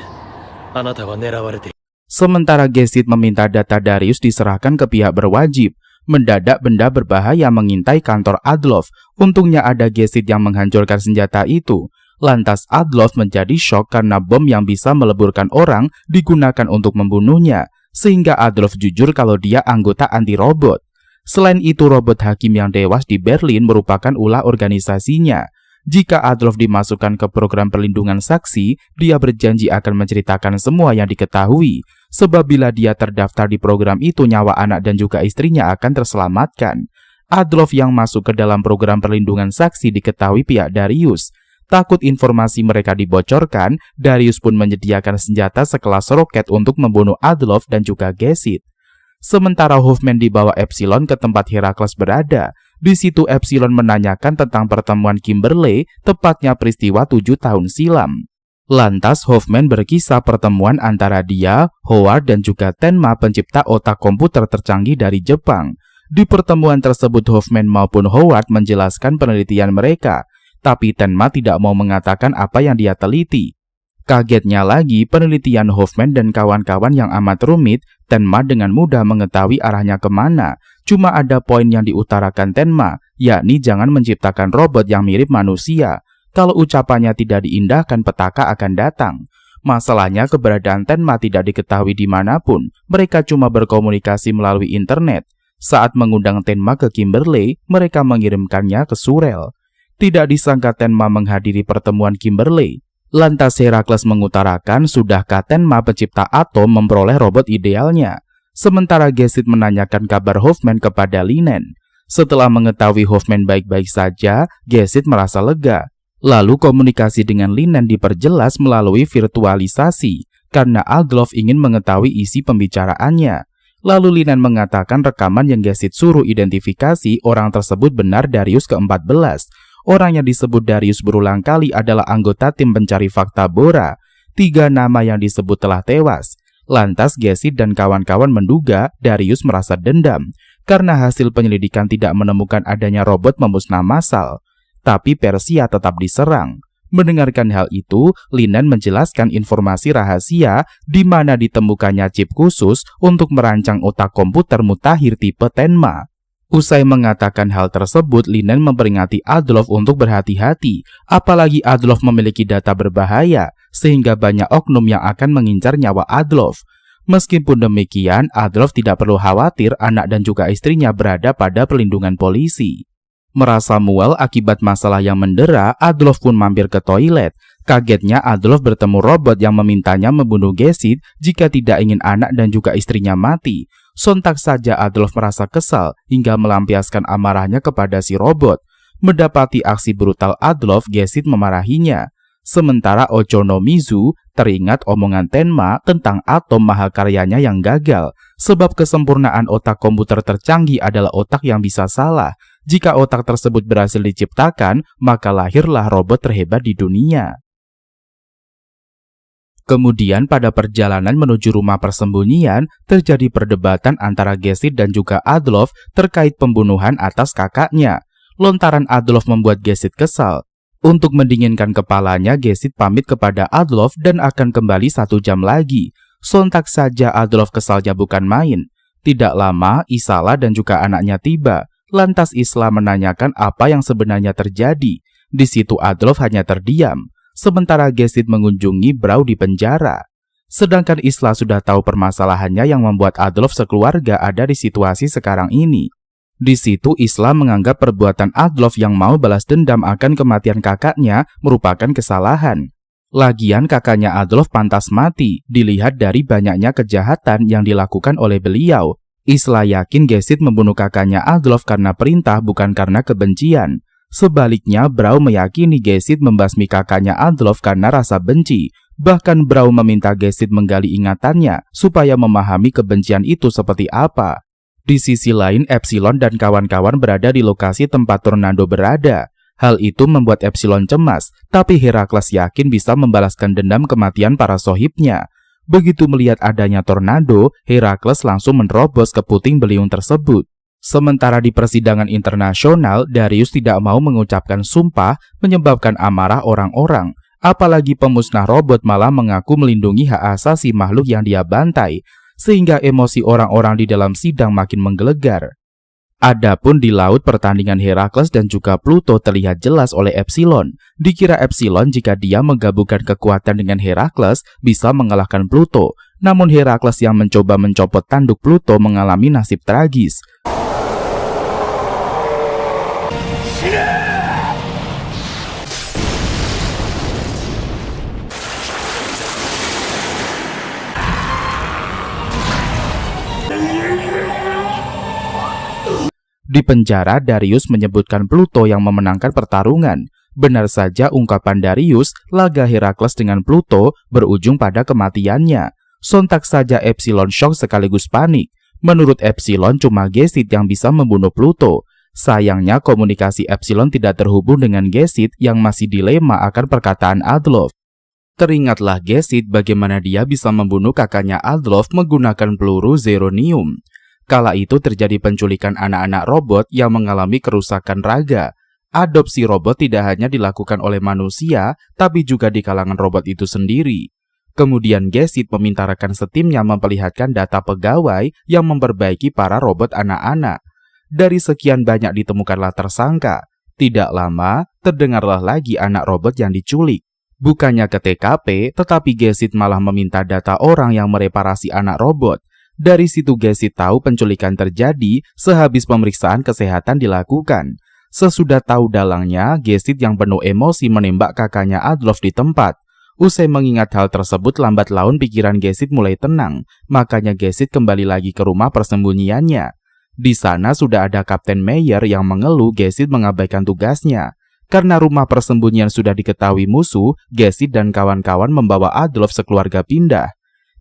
あなたは狙われている。 Sementara Gesit meminta data Darius diserahkan ke pihak berwajib. Mendadak benda berbahaya mengintai kantor Adolf. Untungnya ada Gesit yang menghancurkan senjata itu. Lantas Adolf menjadi shock karena bom yang bisa meleburkan orang digunakan untuk membunuhnya. Sehingga Adolf jujur kalau dia anggota anti-robot. Selain itu, robot hakim yang tewas di Berlin merupakan ulah organisasinya. Jika Adolf dimasukkan ke program perlindungan saksi, dia berjanji akan menceritakan semua yang diketahui. Sebab bila dia terdaftar di program itu, nyawa anak dan juga istrinya akan terselamatkan. Adolf yang masuk ke dalam program perlindungan saksi diketahui pihak Darius. Takut informasi mereka dibocorkan, Darius pun menyediakan senjata sekelas roket untuk membunuh Adolf dan juga Gesit. Sementara Hoffman dibawa Epsilon ke tempat Herakles berada. Di situ Epsilon menanyakan tentang pertemuan Kimberly, tepatnya peristiwa 7 tahun silam. Lantas Hoffman berkisah pertemuan antara dia, Howard dan juga Tenma, pencipta otak komputer tercanggih dari Jepang. Di pertemuan tersebut Hoffman maupun Howard menjelaskan penelitian mereka, tapi Tenma tidak mau mengatakan apa yang dia teliti. Kagetnya lagi, penelitian Hoffman dan kawan-kawan yang amat rumit, Tenma dengan mudah mengetahui arahnya kemana. Cuma ada poin yang diutarakan Tenma, yakni jangan menciptakan robot yang mirip manusia. Kalau ucapannya tidak diindahkan, petaka akan datang. Masalahnya keberadaan Tenma tidak diketahui dimanapun. Mereka cuma berkomunikasi melalui internet. Saat mengundang Tenma ke Kimberly, mereka mengirimkannya ke Surel. Tidak disangka Tenma menghadiri pertemuan Kimberly. Lantas Herakles mengutarakan sudahkah Tenma pencipta atom memperoleh robot idealnya. Sementara Gesit menanyakan kabar Hoffman kepada Linen. Setelah mengetahui Hoffman baik-baik saja, Gesit merasa lega. Lalu komunikasi dengan Linen diperjelas melalui virtualisasi karena Adolf ingin mengetahui isi pembicaraannya. Lalu Linen mengatakan rekaman yang Gesit suruh identifikasi orang tersebut benar Darius ke-14. Orang yang disebut Darius berulang kali adalah anggota tim pencari fakta Bora. 3 nama yang disebut telah tewas. Lantas Gesit dan kawan-kawan menduga Darius merasa dendam karena hasil penyelidikan tidak menemukan adanya robot pemusnah massal. Tapi Persia tetap diserang. Mendengarkan hal itu, Linen menjelaskan informasi rahasia di mana ditemukannya chip khusus untuk merancang otak komputer mutakhir tipe Tenma. Usai mengatakan hal tersebut, Linen memperingati Adolf untuk berhati-hati, apalagi Adolf memiliki data berbahaya, sehingga banyak oknum yang akan mengincar nyawa Adolf. Meskipun demikian, Adolf tidak perlu khawatir anak dan juga istrinya berada pada perlindungan polisi. Merasa mual akibat masalah yang mendera, Adolf pun mampir ke toilet. Kagetnya Adolf bertemu robot yang memintanya membunuh Gesit jika tidak ingin anak dan juga istrinya mati. Sontak saja Adolf merasa kesal hingga melampiaskan amarahnya kepada si robot. Mendapati aksi brutal Adolf, Gesit memarahinya. Sementara Ochonomizu teringat omongan Tenma tentang atom mahakaryanya yang gagal. Sebab kesempurnaan otak komputer tercanggih adalah otak yang bisa salah. Jika otak tersebut berhasil diciptakan, maka lahirlah robot terhebat di dunia. Kemudian pada perjalanan menuju rumah persembunyian, terjadi perdebatan antara Gesit dan juga Adolf terkait pembunuhan atas kakaknya. Lontaran Adolf membuat Gesit kesal. Untuk mendinginkan kepalanya, Gesit pamit kepada Adolf dan akan kembali 1 jam lagi. Sontak saja Adolf kesalnya bukan main. Tidak lama, Isala dan juga anaknya tiba. Lantas Isla menanyakan apa yang sebenarnya terjadi. Di situ Adolf hanya terdiam. Sementara Gesit mengunjungi Brau di penjara. Sedangkan Isla sudah tahu permasalahannya yang membuat Adolf sekeluarga ada di situasi sekarang ini. Di situ Isla menganggap perbuatan Adolf yang mau balas dendam akan kematian kakaknya merupakan kesalahan. Lagian kakaknya Adolf pantas mati, dilihat dari banyaknya kejahatan yang dilakukan oleh beliau. Isla yakin Gesit membunuh kakaknya Adolf karena perintah bukan karena kebencian. Sebaliknya, Brau meyakini Gesit membasmi kakaknya Adolf karena rasa benci. Bahkan Brau meminta Gesit menggali ingatannya supaya memahami kebencian itu seperti apa. Di sisi lain, Epsilon dan kawan-kawan berada di lokasi tempat Tornado berada. Hal itu membuat Epsilon cemas, tapi Herakles yakin bisa membalaskan dendam kematian para sohibnya. Begitu melihat adanya tornado, Herakles langsung menerobos ke puting beliung tersebut. Sementara di persidangan internasional, Darius tidak mau mengucapkan sumpah menyebabkan amarah orang-orang. Apalagi pemusnah robot malah mengaku melindungi hak asasi makhluk yang dia bantai, sehingga emosi orang-orang di dalam sidang makin menggelegar. Adapun di laut, pertandingan Herakles dan juga Pluto terlihat jelas oleh Epsilon. Dikira Epsilon jika dia menggabungkan kekuatan dengan Herakles bisa mengalahkan Pluto. Namun Herakles yang mencoba mencopot tanduk Pluto mengalami nasib tragis. Di penjara, Darius menyebutkan Pluto yang memenangkan pertarungan. Benar saja ungkapan Darius, laga Herakles dengan Pluto berujung pada kematiannya. Sontak saja Epsilon shock sekaligus panik. Menurut Epsilon, cuma Gesit yang bisa membunuh Pluto. Sayangnya komunikasi Epsilon tidak terhubung dengan Gesit yang masih dilema akan perkataan Adolf. Teringatlah Gesit bagaimana dia bisa membunuh kakaknya Adolf menggunakan peluru zeronium. Kala itu terjadi penculikan anak-anak robot yang mengalami kerusakan raga. Adopsi robot tidak hanya dilakukan oleh manusia, tapi juga di kalangan robot itu sendiri. Kemudian Gesit meminta rekan setimnya memperlihatkan data pegawai yang memperbaiki para robot anak-anak. Dari sekian banyak ditemukanlah tersangka. Tidak lama, terdengarlah lagi anak robot yang diculik. Bukannya ke TKP, tetapi Gesit malah meminta data orang yang mereparasi anak robot. Dari situ Gesit tahu penculikan terjadi sehabis pemeriksaan kesehatan dilakukan. Sesudah tahu dalangnya, Gesit yang penuh emosi menembak kakaknya Adolf di tempat. Usai mengingat hal tersebut, lambat laun pikiran Gesit mulai tenang. Makanya Gesit kembali lagi ke rumah persembunyiannya. Di sana sudah ada Kapten Meyer yang mengeluh Gesit mengabaikan tugasnya. Karena rumah persembunyian sudah diketahui musuh, Gesit dan kawan-kawan membawa Adolf sekeluarga pindah.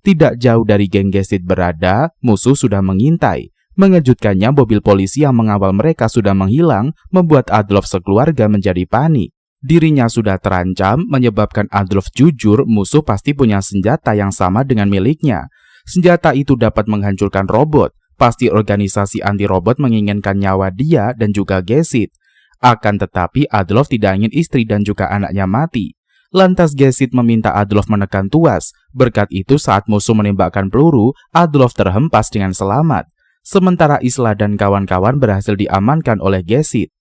Tidak jauh dari geng Gesit berada, musuh sudah mengintai. Mengejutkannya, mobil polisi yang mengawal mereka sudah menghilang, membuat Adolf sekeluarga menjadi panik. Dirinya sudah terancam, menyebabkan Adolf jujur musuh pasti punya senjata yang sama dengan miliknya. Senjata itu dapat menghancurkan robot. Pasti organisasi anti-robot menginginkan nyawa dia dan juga Gesit. Akan tetapi Adolf tidak ingin istri dan juga anaknya mati. Lantas Gesit meminta Adolf menekan tuas. Berkat itu saat musuh menembakkan peluru, Adolf terhempas dengan selamat. Sementara Isla dan kawan-kawan berhasil diamankan oleh Gesit.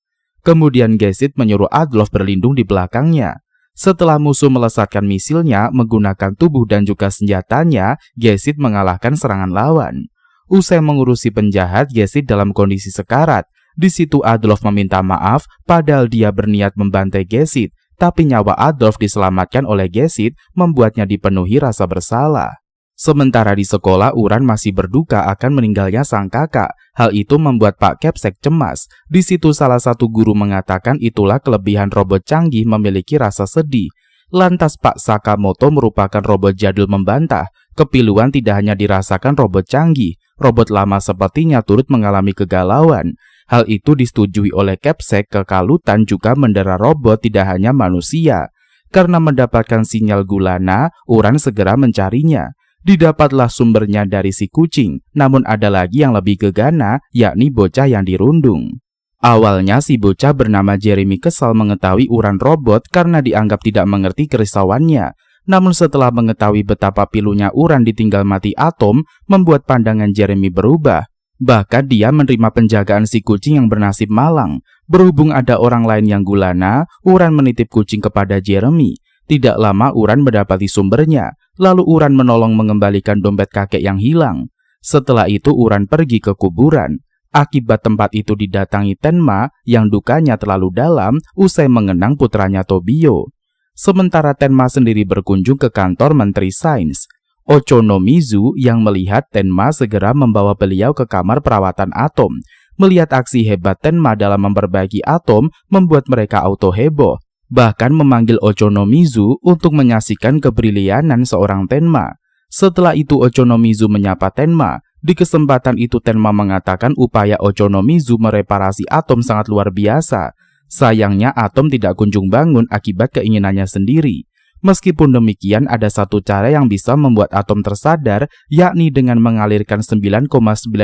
Kemudian Gesit menyuruh Adolf berlindung di belakangnya. Setelah musuh melesatkan misilnya menggunakan tubuh dan juga senjatanya, Gesit mengalahkan serangan lawan. Usai mengurusi penjahat, Gesit dalam kondisi sekarat. Di situ Adolf meminta maaf padahal dia berniat membantai Gesit. Tapi nyawa Adolf diselamatkan oleh Gesit membuatnya dipenuhi rasa bersalah. Sementara di sekolah, Uran masih berduka akan meninggalnya sang kakak. Hal itu membuat Pak Kepsek cemas. Di situ salah satu guru mengatakan itulah kelebihan robot canggih memiliki rasa sedih. Lantas Pak Sakamoto merupakan robot jadul membantah. Kepiluan tidak hanya dirasakan robot canggih. Robot lama sepertinya turut mengalami kegalauan. Hal itu disetujui oleh Kepsek. Kekalutan juga mendera robot tidak hanya manusia. Karena mendapatkan sinyal gulana, Uran segera mencarinya. Didapatlah sumbernya dari si kucing, namun ada lagi yang lebih gegana, yakni bocah yang dirundung. Awalnya si bocah bernama Jeremy kesal mengetahui Uran robot karena dianggap tidak mengerti kerisauannya. Namun setelah mengetahui betapa pilunya Uran ditinggal mati Atom, membuat pandangan Jeremy berubah. Bahkan dia menerima penjagaan si kucing yang bernasib malang. Berhubung ada orang lain yang gulana, Uran menitip kucing kepada Jeremy. Tidak lama Uran mendapati sumbernya. Lalu Uran menolong mengembalikan dompet kakek yang hilang. Setelah itu Uran pergi ke kuburan. Akibat tempat itu didatangi Tenma yang dukanya terlalu dalam usai mengenang putranya Tobio. Sementara Tenma sendiri berkunjung ke kantor Menteri Sains. Ochonomizu yang melihat Tenma segera membawa beliau ke kamar perawatan Atom. Melihat aksi hebat Tenma dalam memperbaiki Atom membuat mereka auto heboh. Bahkan memanggil Ochonomizu untuk menyaksikan kebrilianan seorang Tenma. Setelah itu Ochonomizu menyapa Tenma. Di kesempatan itu Tenma mengatakan upaya Ochonomizu mereparasi Atom sangat luar biasa. Sayangnya Atom tidak kunjung bangun akibat keinginannya sendiri. Meskipun demikian ada satu cara yang bisa membuat Atom tersadar, yakni dengan mengalirkan 9,9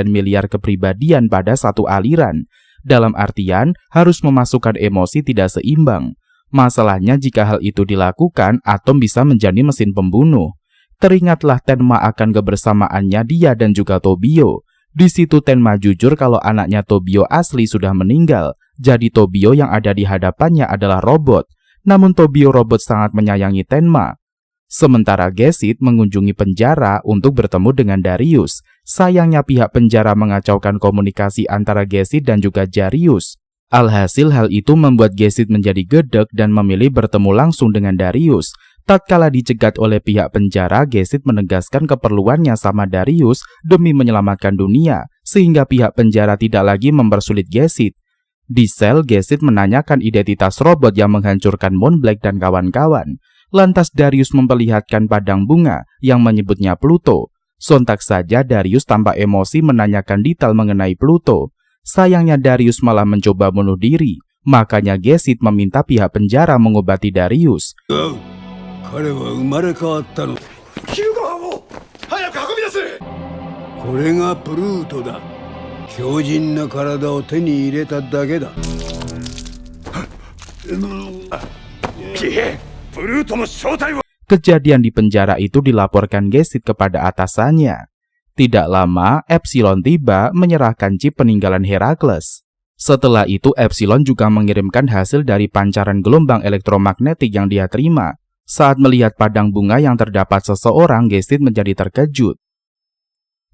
miliar kepribadian pada satu aliran. Dalam artian harus memasukkan emosi tidak seimbang. Masalahnya jika hal itu dilakukan, Atom bisa menjadi mesin pembunuh. Teringatlah Tenma akan kebersamaannya dia dan juga Tobio. Di situ Tenma jujur kalau anaknya Tobio asli sudah meninggal. Jadi Tobio yang ada di hadapannya adalah robot. Namun Tobio robot sangat menyayangi Tenma. Sementara Gesit mengunjungi penjara untuk bertemu dengan Darius. Sayangnya pihak penjara mengacaukan komunikasi antara Gesit dan juga Jarius. Alhasil hal itu membuat Gesit menjadi gedek dan memilih bertemu langsung dengan Darius. Tatkala dicegat oleh pihak penjara, Gesit menegaskan keperluannya sama Darius demi menyelamatkan dunia. sehingga pihak penjara tidak lagi mempersulit Gesit. Di sel, Gesit menanyakan identitas robot yang menghancurkan Mont Blanc dan kawan-kawan. Lantas Darius memperlihatkan padang bunga yang menyebutnya Pluto. Sontak saja Darius tanpa emosi menanyakan detail mengenai Pluto. Sayangnya Darius malah mencoba bunuh diri. Makanya Gesit meminta pihak penjara mengobati Darius. 彼は生まれ変わったの。ヒューゴを早く運び出せ。これがプルートだ。強靭な体を手に入れただけだ。ブルートの正体は Kejadian di penjara itu dilaporkan Gesit kepada atasannya. Tidak lama, Epsilon tiba menyerahkan chip peninggalan Herakles. Setelah itu, Epsilon juga mengirimkan hasil dari pancaran gelombang elektromagnetik yang dia terima. Saat melihat padang bunga yang terdapat seseorang, Gesit menjadi terkejut.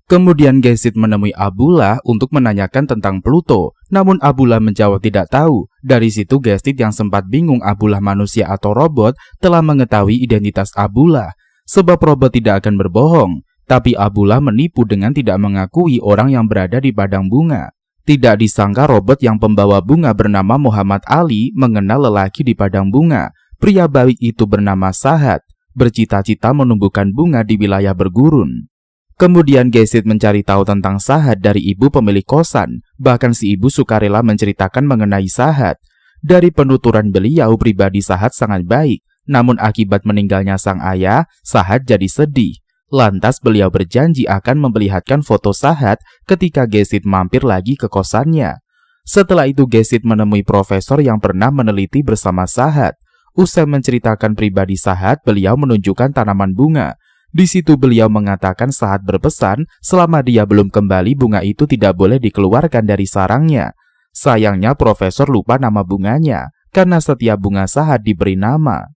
Kemudian Gesit menemui Abula untuk menanyakan tentang Pluto. Namun Abula menjawab tidak tahu. Dari situ Gesit yang sempat bingung Abula manusia atau robot telah mengetahui identitas Abula. Sebab robot tidak akan berbohong. Tapi Abula menipu dengan tidak mengakui orang yang berada di padang bunga. Tidak disangka robot yang pembawa bunga bernama Muhammad Ali mengenal lelaki di padang bunga. Pria baik itu bernama Sahat, bercita-cita menumbuhkan bunga di wilayah bergurun. Kemudian Gesit mencari tahu tentang Sahat dari ibu pemilik kosan. Bahkan si ibu sukarela menceritakan mengenai Sahat. Dari penuturan beliau, pribadi Sahat sangat baik. Namun akibat meninggalnya sang ayah, Sahat jadi sedih. Lantas beliau berjanji akan memperlihatkan foto Sahat ketika Gesit mampir lagi ke kosannya. Setelah itu Gesit menemui profesor yang pernah meneliti bersama Sahat. Usai menceritakan pribadi Sahat, beliau menunjukkan tanaman bunga. Di situ beliau mengatakan Sahat berpesan selama dia belum kembali bunga itu tidak boleh dikeluarkan dari sarangnya. Sayangnya profesor lupa nama bunganya karena setiap bunga Sahat diberi nama.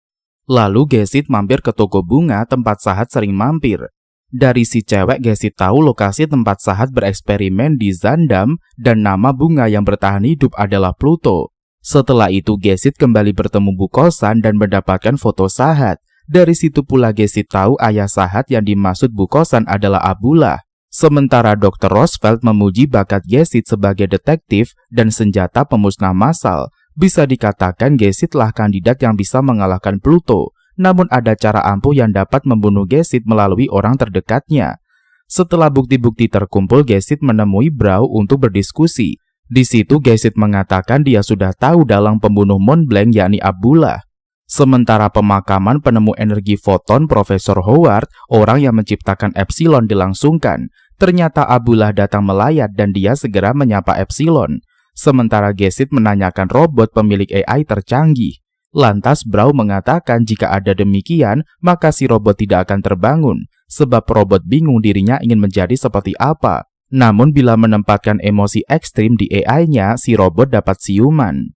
Lalu Gesit mampir ke toko bunga tempat Sahat sering mampir. Dari si cewek Gesit tahu lokasi tempat Sahat bereksperimen di Zandam dan nama bunga yang bertahan hidup adalah Pluto. Setelah itu Gesit kembali bertemu Bu Kosan dan mendapatkan foto Sahat. Dari situ pula Gesit tahu ayah Sahat yang dimaksud Bu Kosan adalah Abula. Sementara Dr. Roosevelt memuji bakat Gesit sebagai detektif dan senjata pemusnah massal. Bisa dikatakan Gesitlah kandidat yang bisa mengalahkan Pluto. Namun ada cara ampuh yang dapat membunuh Gesit melalui orang terdekatnya. Setelah bukti-bukti terkumpul, Gesit menemui Brau untuk berdiskusi. Di situ Gesit mengatakan dia sudah tahu dalang pembunuh Mont Blanc yakni Abula. Sementara pemakaman penemu energi foton Profesor Howard, orang yang menciptakan Epsilon, dilangsungkan. Ternyata Abula datang melayat dan dia segera menyapa Epsilon. Sementara Gesit menanyakan robot pemilik AI tercanggih. Lantas Brau mengatakan jika ada demikian, maka si robot tidak akan terbangun. Sebab robot bingung dirinya ingin menjadi seperti apa. Namun bila menempatkan emosi ekstrim di AI-nya, si robot dapat siuman.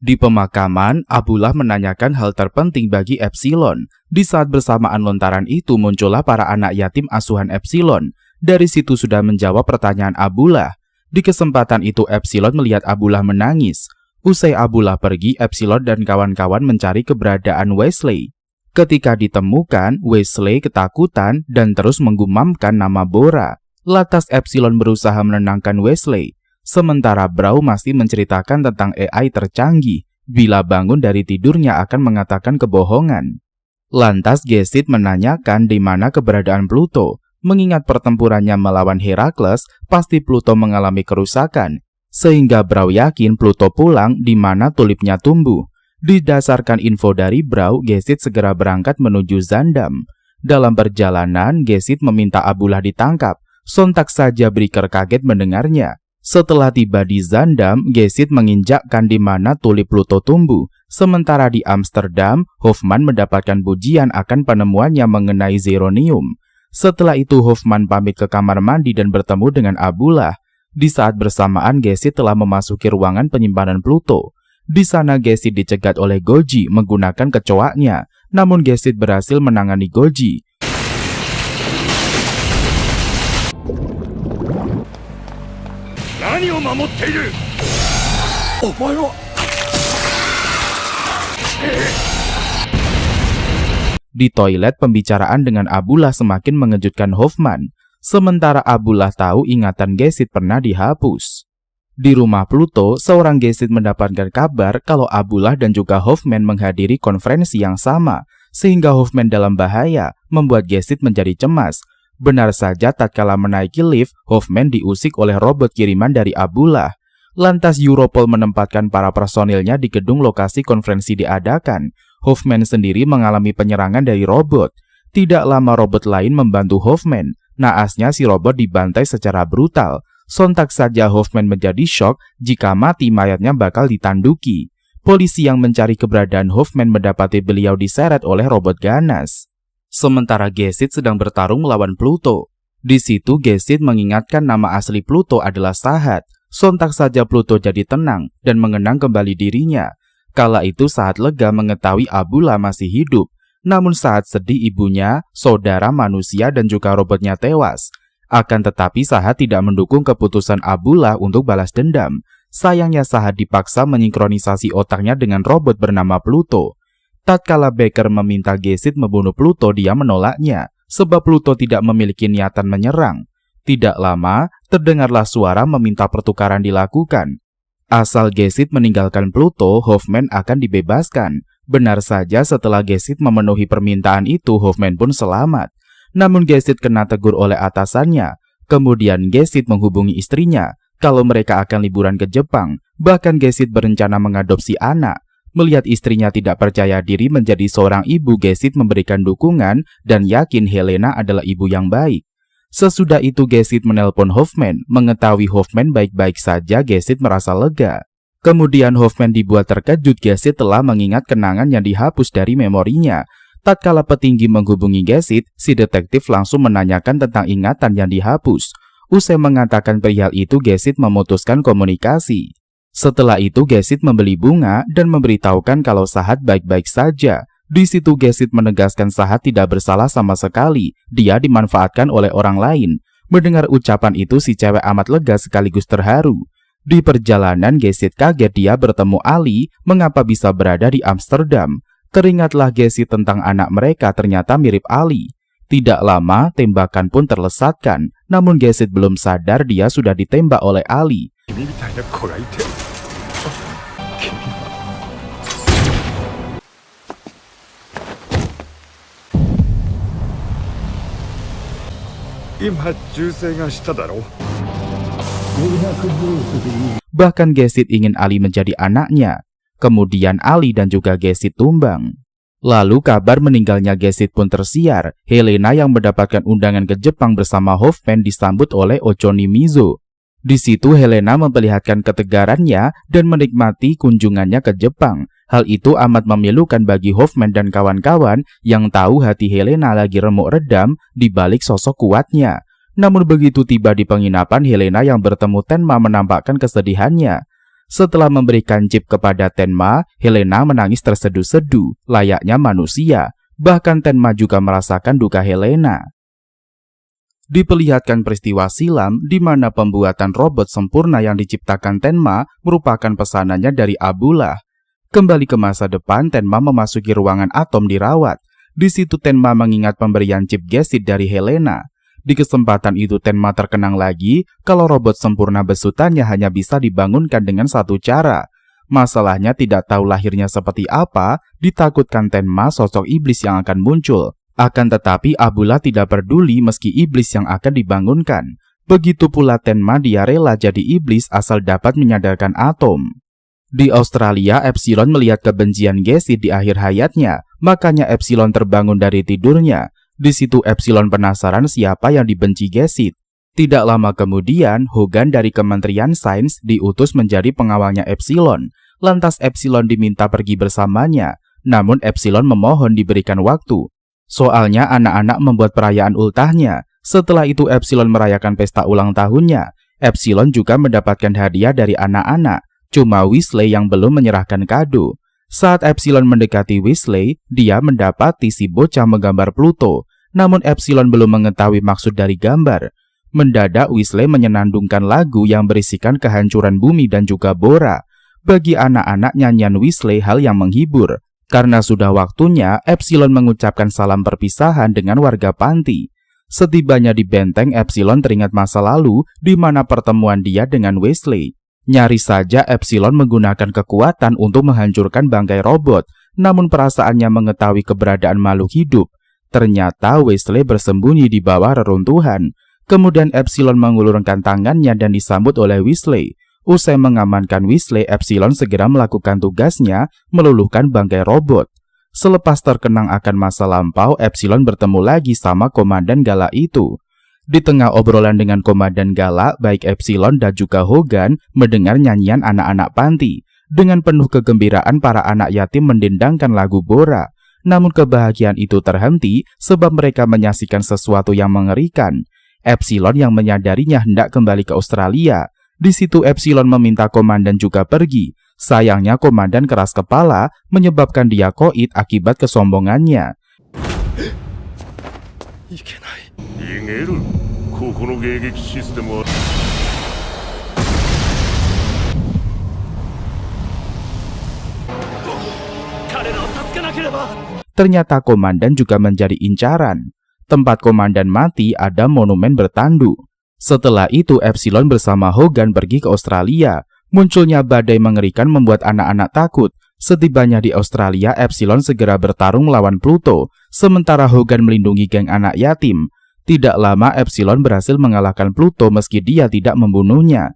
Di pemakaman, Abula menanyakan hal terpenting bagi Epsilon. Di saat bersamaan lontaran itu muncullah para anak yatim asuhan Epsilon. Dari situ sudah menjawab pertanyaan Abula. Di kesempatan itu Epsilon melihat Abula menangis. Usai Abula pergi, Epsilon dan kawan-kawan mencari keberadaan Wesley. Ketika ditemukan, Wesley ketakutan dan terus menggumamkan nama Bora. Lantas Epsilon berusaha menenangkan Wesley. Sementara Brau masih menceritakan tentang AI tercanggih. Bila bangun dari tidurnya akan mengatakan kebohongan. Lantas Gesit menanyakan di mana keberadaan Pluto. Mengingat pertempurannya melawan Herakles, pasti Pluto mengalami kerusakan. Sehingga Brau yakin Pluto pulang di mana tulipnya tumbuh. Didasarkan info dari Brau, Gesit segera berangkat menuju Zandam. Dalam perjalanan, Gesit meminta Abula ditangkap. Sontak saja Breaker kaget mendengarnya. Setelah tiba di Zandam, Gesit menginjakkan di mana tulip Pluto tumbuh. Sementara di Amsterdam, Hoffman mendapatkan pujian akan penemuannya mengenai Zeronium. Setelah itu Hoffman pamit ke kamar mandi dan bertemu dengan Abula. Di saat bersamaan Gesit telah memasuki ruangan penyimpanan Pluto. Di sana Gesit dicegat oleh Goji menggunakan kecoaknya. Namun Gesit berhasil menangani Goji. Di toilet, pembicaraan dengan Abula semakin mengejutkan Hoffman. Sementara Abullah tahu ingatan Gesit pernah dihapus. Di rumah Pluto, seorang Gesit mendapatkan kabar kalau Abullah dan juga Hoffman menghadiri konferensi yang sama, sehingga Hoffman dalam bahaya, membuat Gesit menjadi cemas. Benar saja tatkala menaiki lift, Hoffman diusik oleh robot kiriman dari Abullah. Lantas Europol menempatkan para personilnya di gedung lokasi konferensi diadakan. Hoffman sendiri mengalami penyerangan dari robot. Tidak lama robot lain membantu Hoffman. Naasnya si robot dibantai secara brutal. Sontak saja Hoffman menjadi shock, jika mati mayatnya bakal ditanduki. Polisi yang mencari keberadaan Hoffman mendapati beliau diseret oleh robot ganas. Sementara Gesit sedang bertarung melawan Pluto. Di situ Gesit mengingatkan nama asli Pluto adalah Sahat. Sontak saja Pluto jadi tenang dan mengenang kembali dirinya. Kala itu Sahat lega mengetahui Abullah masih hidup. Namun Sahat sedih ibunya, saudara manusia dan juga robotnya tewas. Akan tetapi Sahat tidak mendukung keputusan Abullah untuk balas dendam. Sayangnya Sahat dipaksa mensinkronisasi otaknya dengan robot bernama Pluto. Tatkala Becker meminta Gesit membunuh Pluto, dia menolaknya, sebab Pluto tidak memiliki niatan menyerang. Tidak lama, terdengarlah suara meminta pertukaran dilakukan. Asal Gesit meninggalkan Pluto, Hoffman akan dibebaskan. Benar saja setelah Gesit memenuhi permintaan itu, Hoffman pun selamat. Namun Gesit kena tegur oleh atasannya. Kemudian Gesit menghubungi istrinya kalau mereka akan liburan ke Jepang. Bahkan Gesit berencana mengadopsi anak. Melihat istrinya tidak percaya diri menjadi seorang ibu, Gesit memberikan dukungan dan yakin Helena adalah ibu yang baik. Sesudah itu Gesit menelpon Hoffman. Mengetahui Hoffman baik-baik saja, Gesit merasa lega. Kemudian Hoffman dibuat terkejut. Gesit telah mengingat kenangan yang dihapus dari memorinya. Tatkala petinggi menghubungi Gesit, si detektif langsung menanyakan tentang ingatan yang dihapus. Usai mengatakan perihal itu, Gesit memutuskan komunikasi. Setelah itu Gesit membeli bunga dan memberitahukan kalau Sahat baik-baik saja. Di situ Gesit menegaskan Sahat tidak bersalah sama sekali. Dia dimanfaatkan oleh orang lain. Mendengar ucapan itu, si cewek amat lega sekaligus terharu. Di perjalanan Gesit kaget dia bertemu Ali, mengapa bisa berada di Amsterdam. Teringatlah Gesit tentang anak mereka, ternyata mirip Ali. Tidak lama tembakan pun terlesatkan. Namun Gesit belum sadar dia sudah ditembak oleh Ali. Bahkan Gesit ingin Ali menjadi anaknya. Kemudian Ali dan juga Gesit tumbang. Lalu kabar meninggalnya Gesit pun tersiar. Helena yang mendapatkan undangan ke Jepang bersama Hoffman disambut oleh Ochoni Mizo. Di situ Helena memperlihatkan ketegarannya dan menikmati kunjungannya ke Jepang. Hal itu amat memilukan bagi Hoffman dan kawan-kawan yang tahu hati Helena lagi remuk redam di balik sosok kuatnya. Namun begitu tiba di penginapan, Helena yang bertemu Tenma menampakkan kesedihannya. Setelah memberikan chip kepada Tenma, Helena menangis terseduh-seduh, layaknya manusia. Bahkan Tenma juga merasakan duka Helena. Diperlihatkan peristiwa silam di mana pembuatan robot sempurna yang diciptakan Tenma merupakan pesanannya dari Abullah. Kembali ke masa depan, Tenma memasuki ruangan atom dirawat. Di situ Tenma mengingat pemberian chip Gesit dari Helena. Di kesempatan itu Tenma terkenang lagi kalau robot sempurna besutannya hanya bisa dibangunkan dengan satu cara. Masalahnya tidak tahu lahirnya seperti apa, ditakutkan Tenma sosok iblis yang akan muncul. Akan tetapi Abullah tidak peduli meski iblis yang akan dibangunkan. Begitu pula Tenma, dia rela jadi iblis asal dapat menyadarkan atom. Di Australia, Epsilon melihat kebencian Gesit di akhir hayatnya, makanya Epsilon terbangun dari tidurnya. Di situ Epsilon penasaran siapa yang dibenci Gesit. Tidak lama kemudian, Hogan dari Kementerian Sains diutus menjadi pengawalnya Epsilon. Lantas Epsilon diminta pergi bersamanya, namun Epsilon memohon diberikan waktu. Soalnya anak-anak membuat perayaan ultahnya. Setelah itu Epsilon merayakan pesta ulang tahunnya. Epsilon juga mendapatkan hadiah dari anak-anak. Cuma Weasley yang belum menyerahkan kado. Saat Epsilon mendekati Weasley, dia mendapati si bocah menggambar Pluto. Namun Epsilon belum mengetahui maksud dari gambar. Mendadak Weasley menyenandungkan lagu yang berisikan kehancuran bumi dan juga Bora. Bagi anak-anak nyanyian Weasley hal yang menghibur. Karena sudah waktunya, Epsilon mengucapkan salam perpisahan dengan warga panti. Setibanya di benteng, Epsilon teringat masa lalu di mana pertemuan dia dengan Wesley. Nyaris saja Epsilon menggunakan kekuatan untuk menghancurkan bangkai robot, namun perasaannya mengetahui keberadaan makhluk hidup. Ternyata Wesley bersembunyi di bawah reruntuhan. Kemudian Epsilon mengulurkan tangannya dan disambut oleh Wesley. Usai mengamankan Wesley, Epsilon segera melakukan tugasnya meluluhkan bangkai robot. Selepas terkenang akan masa lampau, Epsilon bertemu lagi sama Komandan Gala itu. Di tengah obrolan dengan Komandan Gala, baik Epsilon dan juga Hogan mendengar nyanyian anak-anak panti. Dengan penuh kegembiraan, para anak yatim mendendangkan lagu Bora. Namun kebahagiaan itu terhenti sebab mereka menyaksikan sesuatu yang mengerikan. Epsilon yang menyadarinya hendak kembali ke Australia. Di situ Epsilon meminta Komandan juga pergi. Sayangnya Komandan keras kepala menyebabkan dia koit akibat kesombongannya. 逃げる。ここの迎撃システムは Ternyata Komandan juga menjadi incaran. Tempat Komandan mati ada monumen bertanduk. Setelah itu Epsilon bersama Hogan pergi ke Australia. Munculnya badai mengerikan membuat anak-anak takut. Setibanya di Australia, Epsilon segera bertarung melawan Pluto, sementara Hogan melindungi geng anak yatim. Tidak lama Epsilon berhasil mengalahkan Pluto meski dia tidak membunuhnya.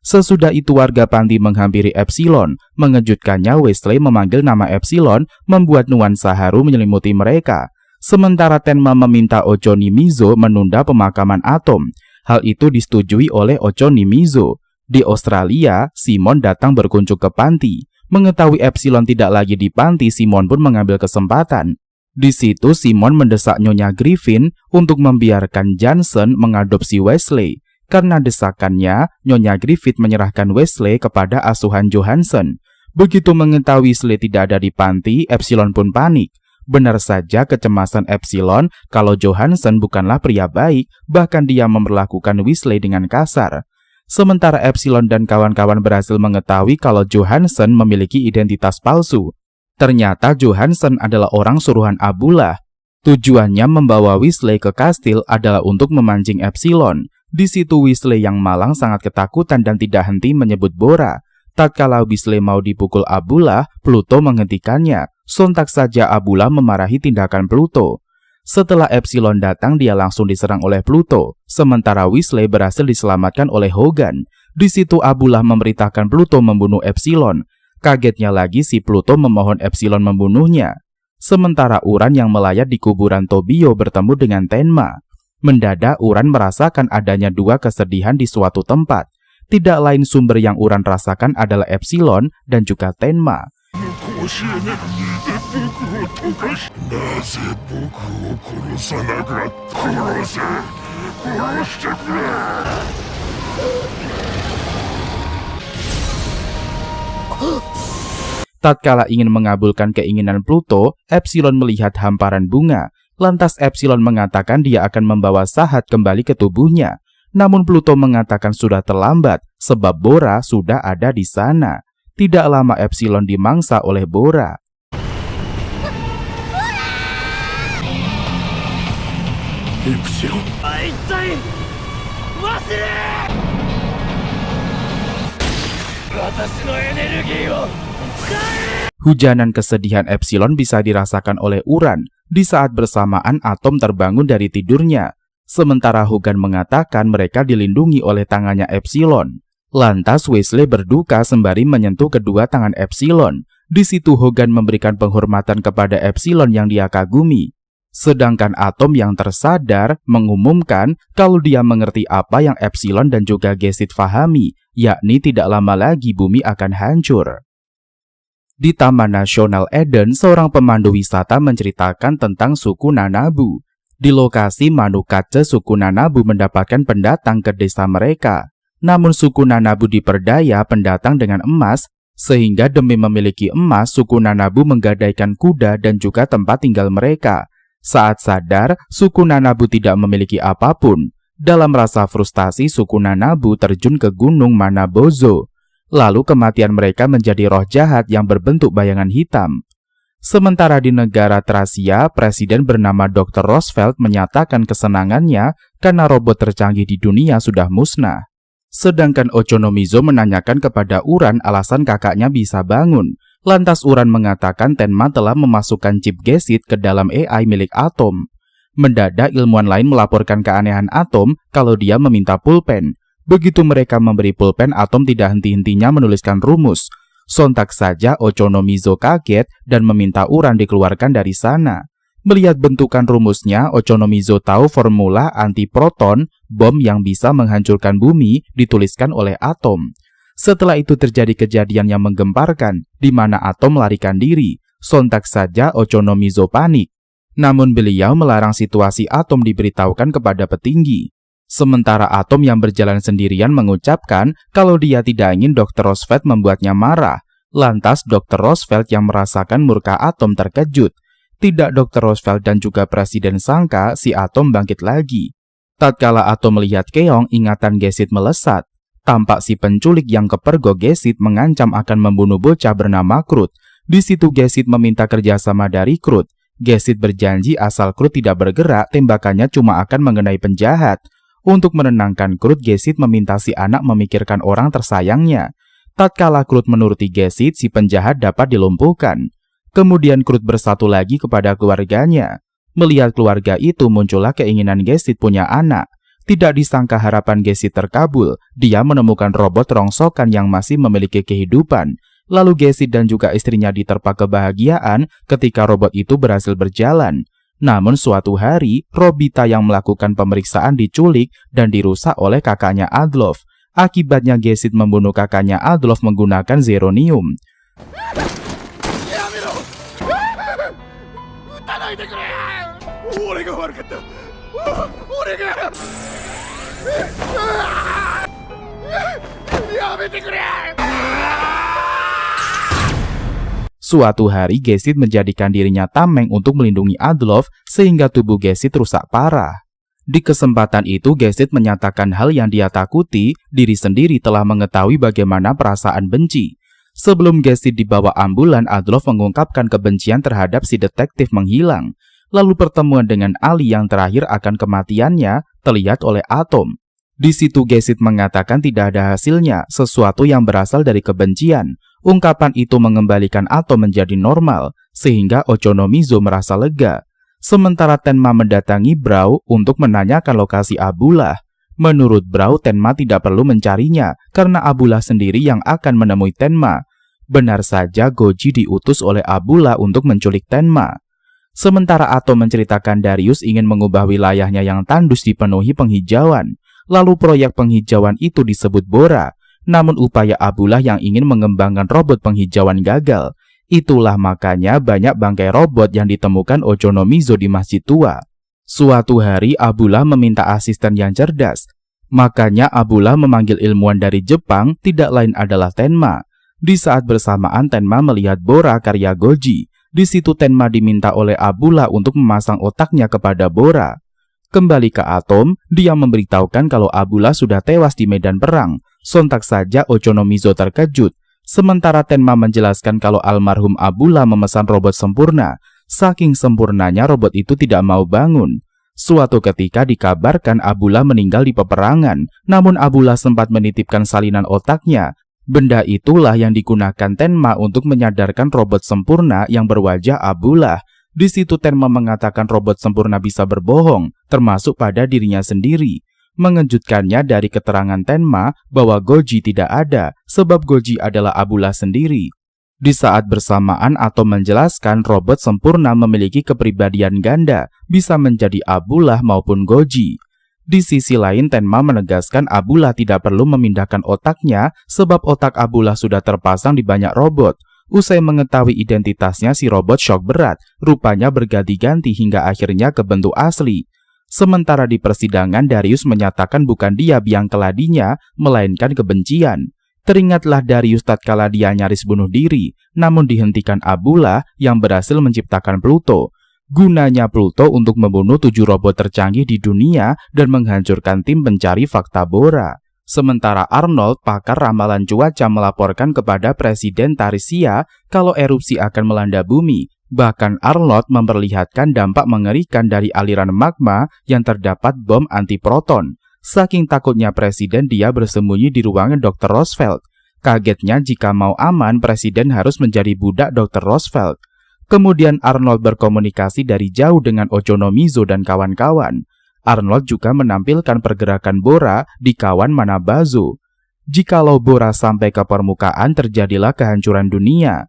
Sesudah itu warga panti menghampiri Epsilon. Mengejutkannya, Wesley memanggil nama Epsilon membuat nuansa haru menyelimuti mereka. Sementara Tenma meminta Ocho Nimizo menunda pemakaman Atom. Hal itu disetujui oleh Ocho Nimizo. Di Australia, Simon datang berkunjung ke panti. Mengetahui Epsilon tidak lagi di panti, Simon pun mengambil kesempatan. Di situ Simon mendesak Nyonya Griffin untuk membiarkan Johnson mengadopsi Wesley. Karena desakannya, Nyonya Griffith menyerahkan Wesley kepada asuhan Johansson. Begitu mengetahui Wesley tidak ada di panti, Epsilon pun panik. Benar saja kecemasan Epsilon kalau Johansson bukanlah pria baik, bahkan dia memperlakukan Wesley dengan kasar. Sementara Epsilon dan kawan-kawan berhasil mengetahui kalau Johansson memiliki identitas palsu. Ternyata Johansson adalah orang suruhan Abullah. Tujuannya membawa Wesley ke kastil adalah untuk memancing Epsilon. Di situ Wesley yang malang sangat ketakutan dan tidak henti menyebut Bora. Tatkala Wesley mau dipukul Abullah, Pluto menghentikannya. Sontak saja Abullah memarahi tindakan Pluto. Setelah Epsilon datang, dia langsung diserang oleh Pluto. Sementara Wesley berhasil diselamatkan oleh Hogan. Di situ Abullah memerintahkan Pluto membunuh Epsilon. Kagetnya lagi si Pluto memohon Epsilon membunuhnya. Sementara Uran yang melayat di kuburan Tobio bertemu dengan Tenma. Mendadak Uran merasakan adanya dua kesedihan di suatu tempat. Tidak lain sumber yang Uran rasakan adalah Epsilon dan juga Tenma. Tatkala ingin mengabulkan keinginan Pluto, Epsilon melihat hamparan bunga. Lantas Epsilon mengatakan dia akan membawa Sahat kembali ke tubuhnya. Namun Pluto mengatakan sudah terlambat sebab Bora sudah ada di sana. Tidak lama Epsilon dimangsa oleh Bora. Epsilon. Hujanan kesedihan Epsilon bisa dirasakan oleh Uran di saat bersamaan Atom terbangun dari tidurnya. Sementara Hogan mengatakan mereka dilindungi oleh tangannya Epsilon. Lantas Wesley berduka sembari menyentuh kedua tangan Epsilon. Di situ Hogan memberikan penghormatan kepada Epsilon yang dia kagumi. Sedangkan Atom yang tersadar mengumumkan kalau dia mengerti apa yang Epsilon dan juga Gesit fahami, yakni tidak lama lagi bumi akan hancur. Di Taman Nasional Eden, seorang pemandu wisata menceritakan tentang suku Nanabu. Di lokasi Manukatse, suku Nanabu mendapatkan pendatang ke desa mereka. Namun suku Nanabu diperdaya pendatang dengan emas, sehingga demi memiliki emas, suku Nanabu menggadaikan kuda dan juga tempat tinggal mereka. Saat sadar, suku Nanabu tidak memiliki apapun. Dalam rasa frustasi, suku Nanabu terjun ke gunung Manabozo. Lalu kematian mereka menjadi roh jahat yang berbentuk bayangan hitam. Sementara di negara Tracia, presiden bernama Dr. Roosevelt menyatakan kesenangannya karena robot tercanggih di dunia sudah musnah. Sedangkan Ochonomizo menanyakan kepada Uran alasan kakaknya bisa bangun. Lantas Uran mengatakan Tenma telah memasukkan chip Gesit ke dalam AI milik Atom. Mendadak ilmuwan lain melaporkan keanehan Atom kalau dia meminta pulpen. Begitu mereka memberi pulpen, Atom tidak henti-hentinya menuliskan rumus. Sontak saja Ochonomizo kaget dan meminta Uran dikeluarkan dari sana. Melihat bentukan rumusnya, Ochonomizo tahu formula antiproton, bom yang bisa menghancurkan bumi, dituliskan oleh Atom. Setelah itu terjadi kejadian yang menggemparkan, di mana Atom melarikan diri. Sontak saja Ochonomizo panik. Namun beliau melarang situasi Atom diberitahukan kepada petinggi. Sementara Atom yang berjalan sendirian mengucapkan kalau dia tidak ingin Dr. Roosevelt membuatnya marah. Lantas Dr. Roosevelt yang merasakan murka Atom terkejut. Tidak Dr. Roosevelt dan juga Presiden sangka si Atom bangkit lagi. Tatkala Atom melihat keong, ingatan Gesit melesat. Tampak si penculik yang kepergok Gesit mengancam akan membunuh bocah bernama Krut. Di situ Gesit meminta kerjasama dari Krut. Gesit berjanji asal Krut tidak bergerak, tembakannya cuma akan mengenai penjahat. Untuk menenangkan Krut, Gesit meminta si anak memikirkan orang tersayangnya. Tatkala Krut menuruti Gesit, si penjahat dapat dilumpuhkan. Kemudian Krut bersatu lagi kepada keluarganya. Melihat keluarga itu, muncullah keinginan Gesit punya anak. Tidak disangka harapan Gesit terkabul. Dia menemukan robot rongsokan yang masih memiliki kehidupan. Lalu Gesit dan juga istrinya diterpa kebahagiaan ketika robot itu berhasil berjalan. Namun suatu hari, Robita yang melakukan pemeriksaan diculik dan dirusak oleh kakaknya Adolf. Akibatnya Gesit membunuh kakaknya Adolf menggunakan zeronium. Suatu hari Gesit menjadikan dirinya tameng untuk melindungi Adolf sehingga tubuh Gesit rusak parah. Di kesempatan itu Gesit menyatakan hal yang dia takuti, diri sendiri telah mengetahui bagaimana perasaan benci. Sebelum Gesit dibawa ambulan, Adolf mengungkapkan kebencian terhadap si detektif menghilang. Lalu pertemuan dengan Ali yang terakhir akan kematiannya terlihat oleh Atom. Di situ Gesit mengatakan tidak ada hasilnya, sesuatu yang berasal dari kebencian. Ungkapan itu mengembalikan Atom menjadi normal, sehingga Ochonomizo merasa lega. Sementara Tenma mendatangi Brau untuk menanyakan lokasi Abullah. Menurut Brau, Tenma tidak perlu mencarinya, karena Abullah sendiri yang akan menemui Tenma. Benar saja Goji diutus oleh Abullah untuk menculik Tenma. Sementara Atom menceritakan Darius ingin mengubah wilayahnya yang tandus dipenuhi penghijauan. Lalu proyek penghijauan itu disebut Bora. Namun upaya Abullah yang ingin mengembangkan robot penghijauan gagal. Itulah makanya banyak bangkai robot yang ditemukan Ochonomizo di Masjid Tua. Suatu hari Abullah meminta asisten yang cerdas. Makanya Abullah memanggil ilmuwan dari Jepang, tidak lain adalah Tenma. Di saat bersamaan Tenma melihat Bora karya Goji. Di situ Tenma diminta oleh Abullah untuk memasang otaknya kepada Bora. Kembali ke Atom, dia memberitahukan kalau Abullah sudah tewas di medan perang. Sontak saja Ochonomizo terkejut. Sementara Tenma menjelaskan kalau almarhum Abullah memesan robot sempurna. Saking sempurnanya robot itu tidak mau bangun. Suatu ketika dikabarkan Abullah meninggal di peperangan. Namun Abullah sempat menitipkan salinan otaknya. Benda itulah yang digunakan Tenma untuk menyadarkan robot sempurna yang berwajah Abullah. Di situ Tenma mengatakan robot sempurna bisa berbohong, termasuk pada dirinya sendiri. Mengejutkannya dari keterangan Tenma bahwa Goji tidak ada, sebab Goji adalah Abullah sendiri. Di saat bersamaan Atom menjelaskan robot sempurna memiliki kepribadian ganda, bisa menjadi Abullah maupun Goji. Di sisi lain Tenma menegaskan Abullah tidak perlu memindahkan otaknya, sebab otak Abullah sudah terpasang di banyak robot. Usai mengetahui identitasnya, si robot syok berat, rupanya berganti-ganti hingga akhirnya ke bentuk asli. Sementara di persidangan Darius menyatakan bukan dia biang keladinya, melainkan kebencian. Teringatlah Darius tatkala dia nyaris bunuh diri, namun dihentikan Abullah yang berhasil menciptakan Pluto. Gunanya Pluto untuk membunuh 7 robot tercanggih di dunia dan menghancurkan tim pencari fakta Bora. Sementara Arnold, pakar ramalan cuaca, melaporkan kepada Presiden Tarisia kalau erupsi akan melanda bumi. Bahkan Arnold memperlihatkan dampak mengerikan dari aliran magma yang terdapat bom antiproton. Saking takutnya Presiden, dia bersembunyi di ruangan Dr. Roosevelt. Kagetnya jika mau aman, Presiden harus menjadi budak Dr. Roosevelt. Kemudian Arnold berkomunikasi dari jauh dengan Ochonomizo dan kawan-kawan. Arnold juga menampilkan pergerakan Bora di kawan Manabazo. Jikalau Bora sampai ke permukaan, terjadilah kehancuran dunia.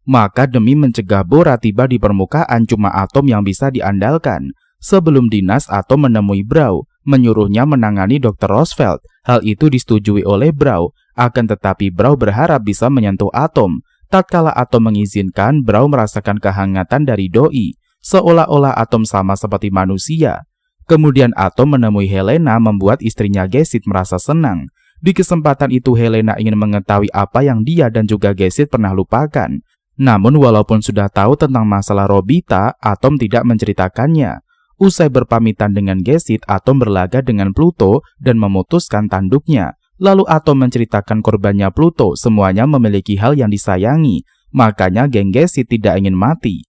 Maka demi mencegah Bora tiba di permukaan, cuma Atom yang bisa diandalkan. Sebelum dinas, Atom menemui Brow, menyuruhnya menangani Dr. Roosevelt. Hal itu disetujui oleh Brow, akan tetapi Brow berharap bisa menyentuh Atom. Tatkala Atom mengizinkan, Brow merasakan kehangatan dari doi, seolah-olah Atom sama seperti manusia. Kemudian Atom menemui Helena, membuat istrinya Gesit merasa senang. Di kesempatan itu Helena ingin mengetahui apa yang dia dan juga Gesit pernah lupakan. Namun walaupun sudah tahu tentang masalah Robita, Atom tidak menceritakannya. Usai berpamitan dengan Gesit, Atom berlaga dengan Pluto dan memutuskan tanduknya. Lalu Atom menceritakan korbannya Pluto, semuanya memiliki hal yang disayangi. Makanya geng Gesit tidak ingin mati.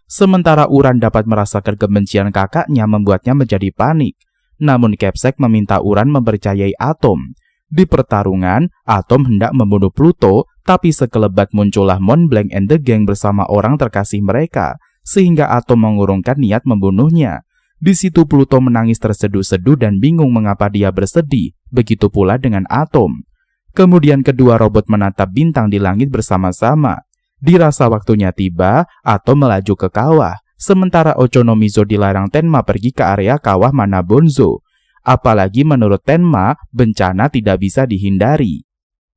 Sementara Uran dapat merasakan kebencian kakaknya, membuatnya menjadi panik. Namun Capsec meminta Uran mempercayai Atom. Di pertarungan, Atom hendak membunuh Pluto, tapi sekelebat muncullah Montblanc and the Gang bersama orang terkasih mereka, sehingga Atom mengurungkan niat membunuhnya. Di situ Pluto menangis terseduh-seduh dan bingung mengapa dia bersedih, begitu pula dengan Atom. Kemudian kedua robot menatap bintang di langit bersama-sama. Dirasa waktunya tiba, Atom melaju ke kawah. Sementara Ochonomizo dilarang Tenma pergi ke area kawah Manabonzo. Apalagi menurut Tenma, bencana tidak bisa dihindari.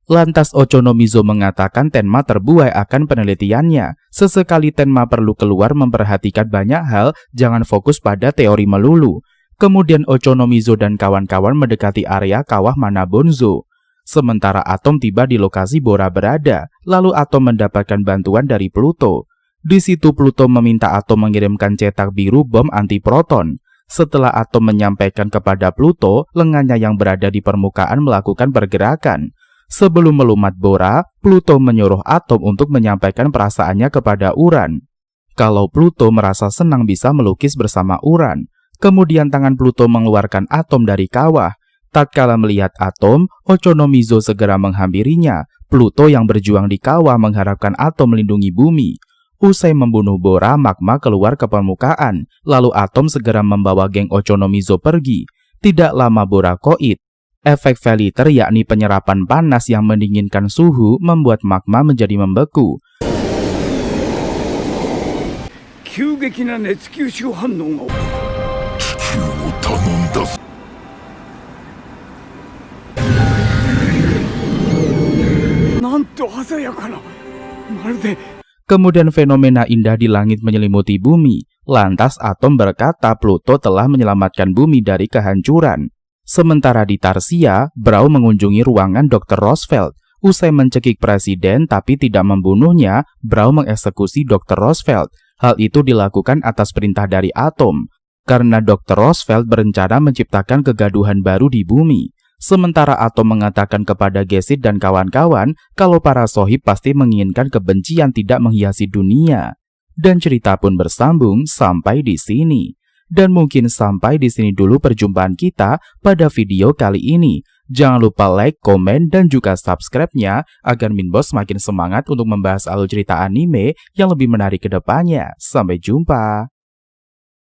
Lantas Ochonomizo mengatakan Tenma terbuai akan penelitiannya. Sesekali Tenma perlu keluar memperhatikan banyak hal, jangan fokus pada teori melulu. Kemudian Ochonomizo dan kawan-kawan mendekati area kawah Manabonzo. Sementara Atom tiba di lokasi Bora berada, lalu Atom mendapatkan bantuan dari Pluto. Di situ Pluto meminta Atom mengirimkan cetak biru bom antiproton. Setelah Atom menyampaikan kepada Pluto, lengannya yang berada di permukaan melakukan pergerakan. Sebelum melumat Bora, Pluto menyuruh Atom untuk menyampaikan perasaannya kepada Uran. Kalau Pluto merasa senang bisa melukis bersama Uran. Kemudian tangan Pluto mengeluarkan Atom dari kawah. Tatkala melihat Atom, Ochonomizo segera menghampirinya. Pluto yang berjuang di kawah mengharapkan Atom melindungi bumi. Usai membunuh Bora, magma keluar ke permukaan. Lalu Atom segera membawa geng Ochonomizo pergi. Tidak lama Bora koit. Efek Veliter, yakni penyerapan panas yang mendinginkan suhu, membuat magma menjadi membeku. Kemudian fenomena indah di langit menyelimuti bumi. Lantas Atom berkata Pluto telah menyelamatkan bumi dari kehancuran. Sementara di Tarsia, Brow mengunjungi ruangan Dr. Roosevelt. Usai mencekik Presiden tapi tidak membunuhnya, Brow mengeksekusi Dr. Roosevelt. Hal itu dilakukan atas perintah dari Atom, karena Dr. Roosevelt berencana menciptakan kegaduhan baru di bumi. Sementara Atom mengatakan kepada Gesit dan kawan-kawan kalau para sohib pasti menginginkan kebencian tidak menghiasi dunia. Dan cerita pun bersambung sampai di sini. Dan mungkin sampai di sini dulu perjumpaan kita pada video kali ini. Jangan lupa like, komen, dan juga subscribe-nya agar Minbos makin semangat untuk membahas alur cerita anime yang lebih menarik ke depannya. Sampai jumpa!